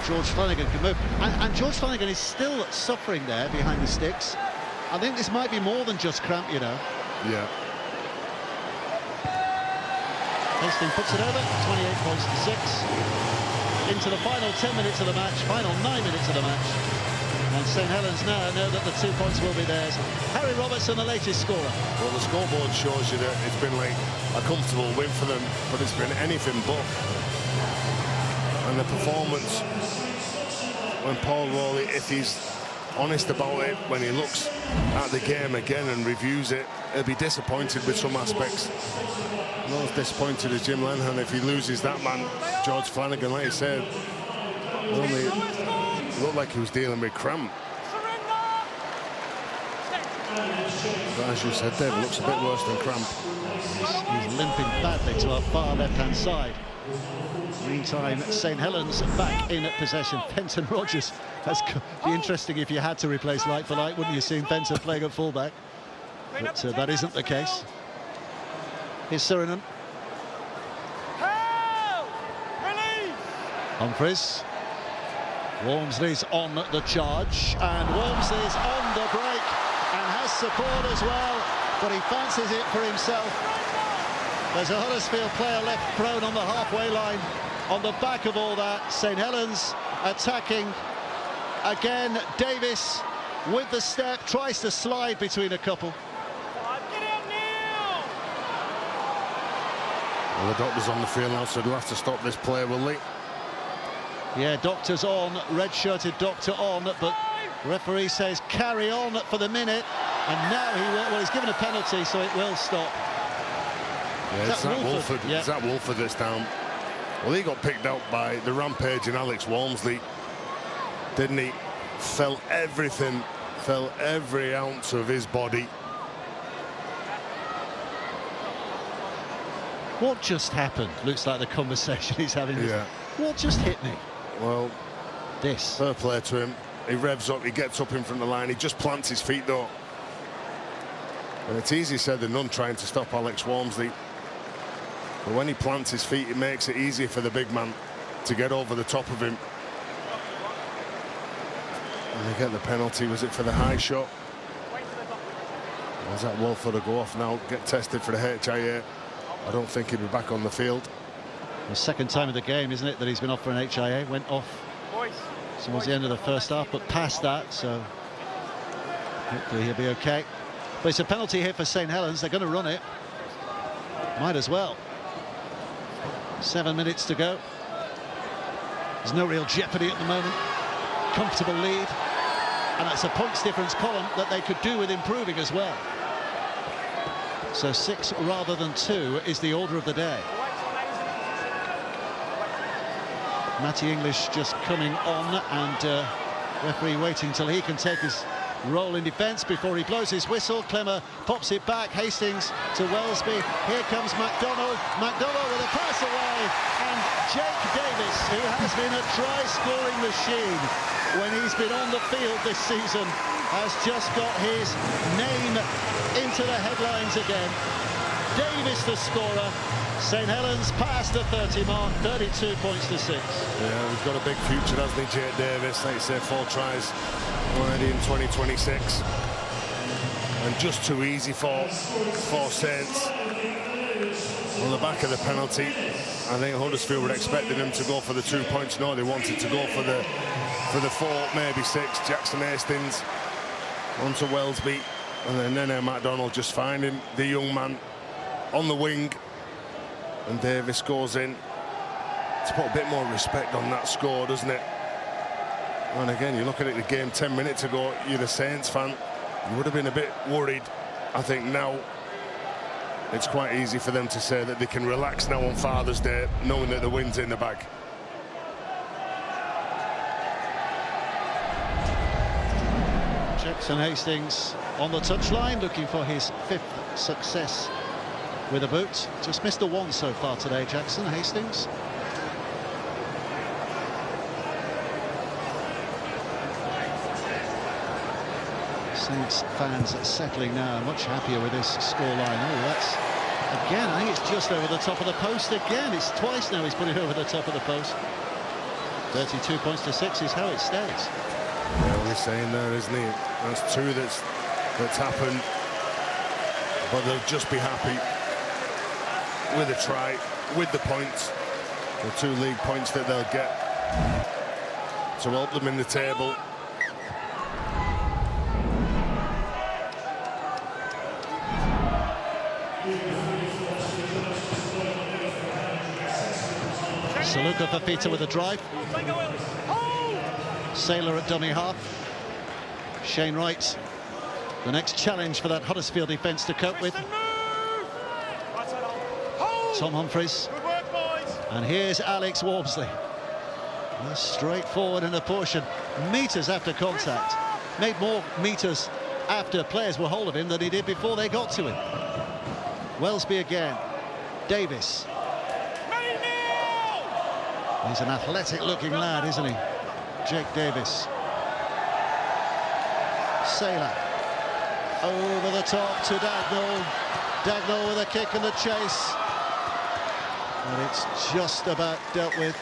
George Flanagan can move. And George Flanagan is still suffering there behind the sticks. I think this might be more than just cramp, you know. Yeah. Hastings puts it over, 28 points to 6. Into the final 10 minutes of the match, final 9 minutes of the match. And St Helens now know that the 2 points will be theirs. Harry Robertson, the latest scorer. Well, the scoreboard shows you that it's been like a comfortable win for them, but it's been anything but. And the performance, when Paul Rowley, if he's honest about it, when he looks at the game again and reviews it, he'll be disappointed with some aspects. Not as disappointed as Jim Lenhan if he loses that man, George Flanagan, like I said. Only looked like he was dealing with cramp. But as you said, Dave, it looks a bit worse than cramp. He's limping badly to our far left-hand side. Meantime, St Helens back in possession. Fenton Rogers. That's be interesting if you had to replace like for like, wouldn't you? Seeing Fenton playing at fullback, but that isn't the case. Here's Suriname. Humphries. Walmsley's on the charge, and Walmsley's on the break and has support as well, but he fancies it for himself. There's a Huddersfield player left prone on the halfway line. On the back of all that, St Helens attacking again. Davis with the step, tries to slide between a couple. Well, the doctor's on the field now, so they'll have to stop this play, will they? Yeah, doctor's on, red-shirted doctor on, but referee says carry on for the minute, and now he will, well, he's given a penalty, so it will stop. Yeah, it's that Wolford. Yeah. It's that Wolford that's down. Well, he got picked out by the rampaging Alex Walmsley, didn't he? Felt everything, felt every ounce of his body. What just happened? Looks like the conversation he's having. Yeah. What just hit me? Well, this. Fair play to him. He revs up, he gets up in front of the line, he just plants his feet though. And it's easier said than done trying to stop Alex Walmsley. But when he plants his feet, it makes it easier for the big man to get over the top of him. And they get the penalty. Was it for the high shot? Was that Wolford to go off now, get tested for the HIA? I don't think he'd be back on the field. The second time of the game, isn't it, that he's been off for an HIA? Went off towards the end of the first half, but past that, so hopefully he'll be okay. But it's a penalty here for St Helens. They're going to run it. Might as well. 7 minutes to go. There's no real jeopardy at the moment. Comfortable lead. And that's a points difference column that they could do with improving as well. So 6 rather than 2 is the order of the day. Matty English just coming on, and referee waiting till he can take his role in defence before he blows his whistle. Clemmer pops it back. Hastings to Wellesby. Here comes McDonald. McDonald with a pass away, and Jake Davis, who has been a try-scoring machine when he's been on the field this season, has just got his name into the headlines again. Davis the scorer. St Helens past the 30 mark, 32 points to 6. Yeah, he's got a big future, hasn't he, Jake Davis? Like you say, 4 tries already in 2026. And just too easy for Saints. On the back of the penalty, I think Huddersfield were expecting him to go for the 2 points. No, they wanted to go for the 4, maybe 6. Jackson Hastings onto Wellesby, and then Nene McDonald just finding the young man on the wing. And Davis goes in to put a bit more respect on that score, doesn't it? And again, you're looking at the game 10 minutes ago, you're a Saints fan, you would have been a bit worried. I think now it's quite easy for them to say that they can relax now on Father's Day, knowing that the win's in the bag. Jackson Hastings on the touchline, looking for his 5th success with a boot. Just missed the 1 so far today, Jackson Hastings. Saints fans settling now, much happier with this scoreline. Oh, that's again, I think it's just over the top of the post again. It's twice now he's put it over the top of the post. 32 points to 6 is how it stays. Yeah, we're saying there, isn't he? That's 2 that's happened, but they'll just be happy with a try, with the points, the 2 league points that they'll get to help them in the table. Saluka Fafita with a drive. Sailor at dummy half. Shane Wright, the next challenge for that Huddersfield defence to cope with. Tom Humphries. And here's Alex Walmsley. Straightforward in a portion. metres after contact, made more metres after players were hold of him than he did before they got to him. Wellesby again. Davis. He's an athletic-looking lad, isn't he? Jake Davis. Saylor. Over the top to Dagnall. Dagnall with a kick and the chase. And it's just about dealt with.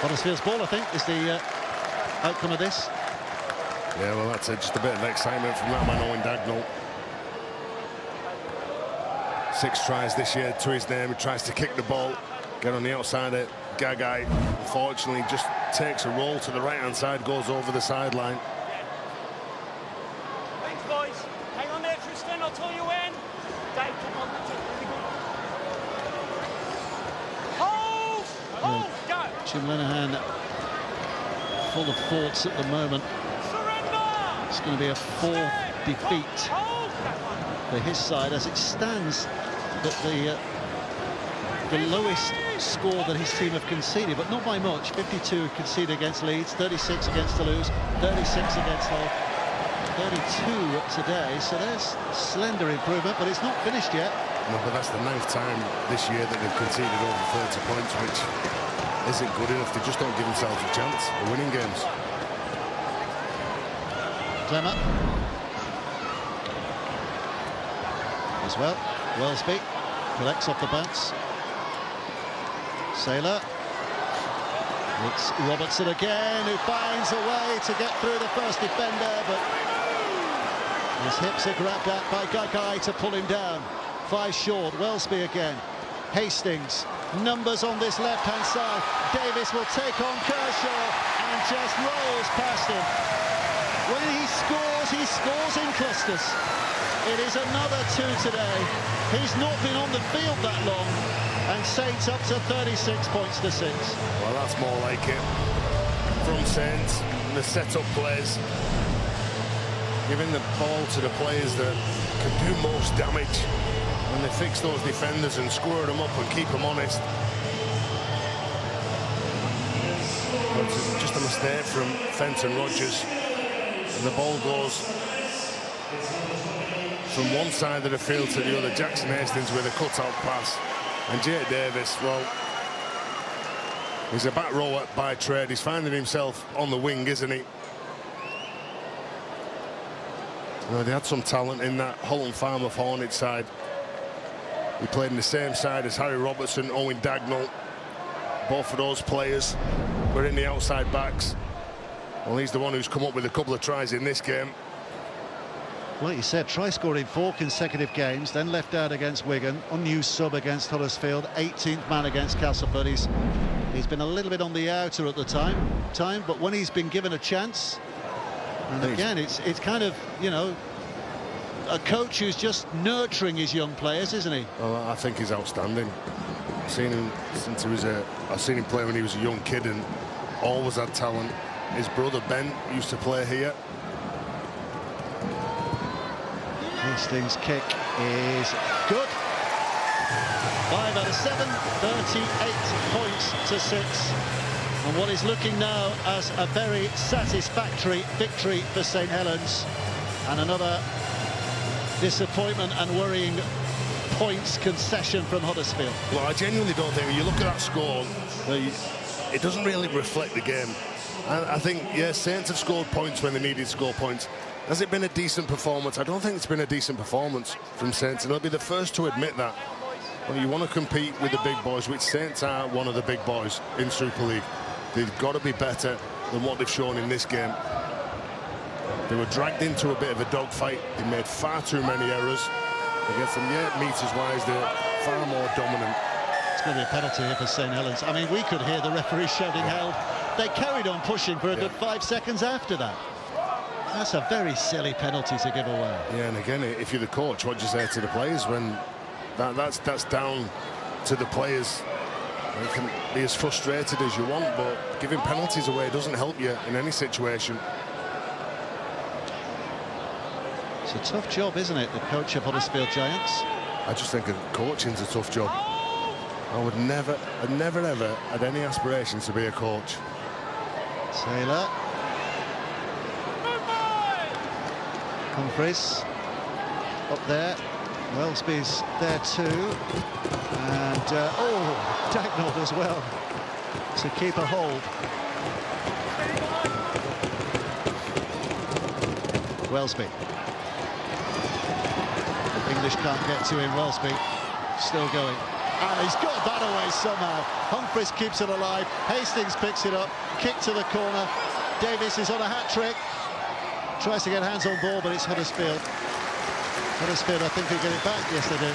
Huddersfield's ball, I think, is the outcome of this. Yeah, well, that's just a bit of excitement from that man, Owen Dagnall. 6 tries this year to his name. He tries to kick the ball, get on the outside of Gagai. Unfortunately, just takes a roll to the right-hand side, goes over the sideline. Thanks, boys. Hang on there, Tristan. I'll tell you when. Dave, come on. That's it. Really good. Hold! Hold! Go! Jim Lenihan full of thoughts at the moment. Surrender! It's going to be a 4th defeat for his side as it stands. That the lowest score that his team have conceded, but not by much. 52 conceded against Leeds, 36 against Toulouse, 36 against Hull, 32 today. So there's slender improvement, but it's not finished yet. No, but that's the 9th time this year that they've conceded over 30 points, which isn't good enough. They just don't give themselves a chance of winning games. Clemmer. As well. Wellesby collects off the bounce. Saylor. It's Robertson again, who finds a way to get through the first defender, but his hips are grabbed at by Gagai to pull him down. 5 short. Wellesby again. Hastings. Numbers on this left-hand side. Davis will take on Kershaw and just rolls past him. When he scores in clusters. It is another 2 today. He's not been on the field that long, and Saints up to 36 points to 6. Well, that's more like it. From Saints, the set-up plays, giving the ball to the players that can do most damage, when they fix those defenders and square them up and keep them honest. It's just a mistake from Fenton Rodgers, and the ball goes from one side of the field to the other. Jackson Hastings with a cut-out pass, and Jake Davis, well, he's a back rower by trade. He's finding himself on the wing, isn't he? Well, they had some talent in that Holland Farmer Hornet side. He played in the same side as Harry Robertson, Owen Dagnall. Both of those players were in the outside backs. Well, he's the one who's come up with a couple of tries in this game. Like you said, try scoring 4 consecutive games, then left out against Wigan, unused sub against Huddersfield, 18th man against Castleford. He's been a little bit on the outer at the time, but when he's been given a chance, and again, it's kind of, you know, a coach who's just nurturing his young players, isn't he? Well, I think he's outstanding. I've seen him since I've seen him play when he was a young kid and always had talent. His brother Ben used to play here. Hastings' kick is good. 5 out of 7, 38 points to 6. And what is looking now as a very satisfactory victory for St Helens. And another disappointment and worrying points concession from Huddersfield. Well, I genuinely don't think, when you look at that score, it doesn't really reflect the game. I think, yes, Saints have scored points when they needed to score points. Has it been a decent performance? I don't think it's been a decent performance from Saints, and they'll be the first to admit that. Well, you want to compete with the big boys, which Saints are one of the big boys in Super League. They've got to be better than what they've shown in this game. They were dragged into a bit of a dogfight. They made far too many errors. Against them, yeah, meters-wise, they're far more dominant. It's going to be a penalty here for St Helens. I mean, we could hear the referee shouting held. They carried on pushing for a good 5 seconds after that. That's a very silly penalty to give away. Yeah, and again, if you're the coach, what do you say to the players when that's down to the players? You can be as frustrated as you want, but giving penalties away doesn't help you in any situation. It's a tough job, isn't it, the coach of Huddersfield Giants? I just think coaching's a tough job. I would never ever had any aspirations to be a coach. Taylor. Humphreys up there. Wellesby's there too. And Dagnall as well to keep a hold. Wellesby. English can't get to him. Wellesby still going. And he's got that away somehow. Humphreys keeps it alive. Hastings picks it up. Kick to the corner. Davis is on a hat-trick. Tries to get hands on ball, but it's Huddersfield. Huddersfield, I think, will get it back. Yes, they do.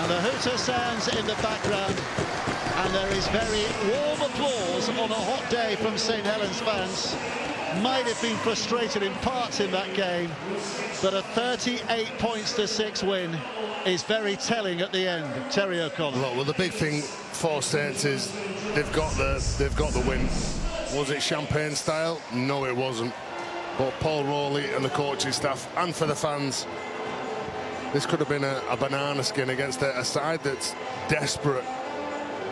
And the hooter sounds in the background. And there is very warm applause on a hot day from St Helens fans. Might have been frustrated in parts in that game, but a 38-6 win is very telling at the end. Terry O'Connor. Look, well, the big thing for Saints is they've got the win. Was it champagne style? No, it wasn't. But Paul Rowley and the coaching staff, and for the fans, this could have been a banana skin against a side that's desperate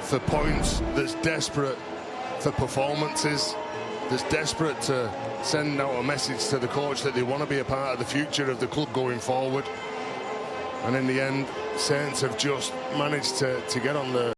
for points, that's desperate for performances, that's desperate to send out a message to the coach that they want to be a part of the future of the club going forward. And in the end, Saints have just managed to get on the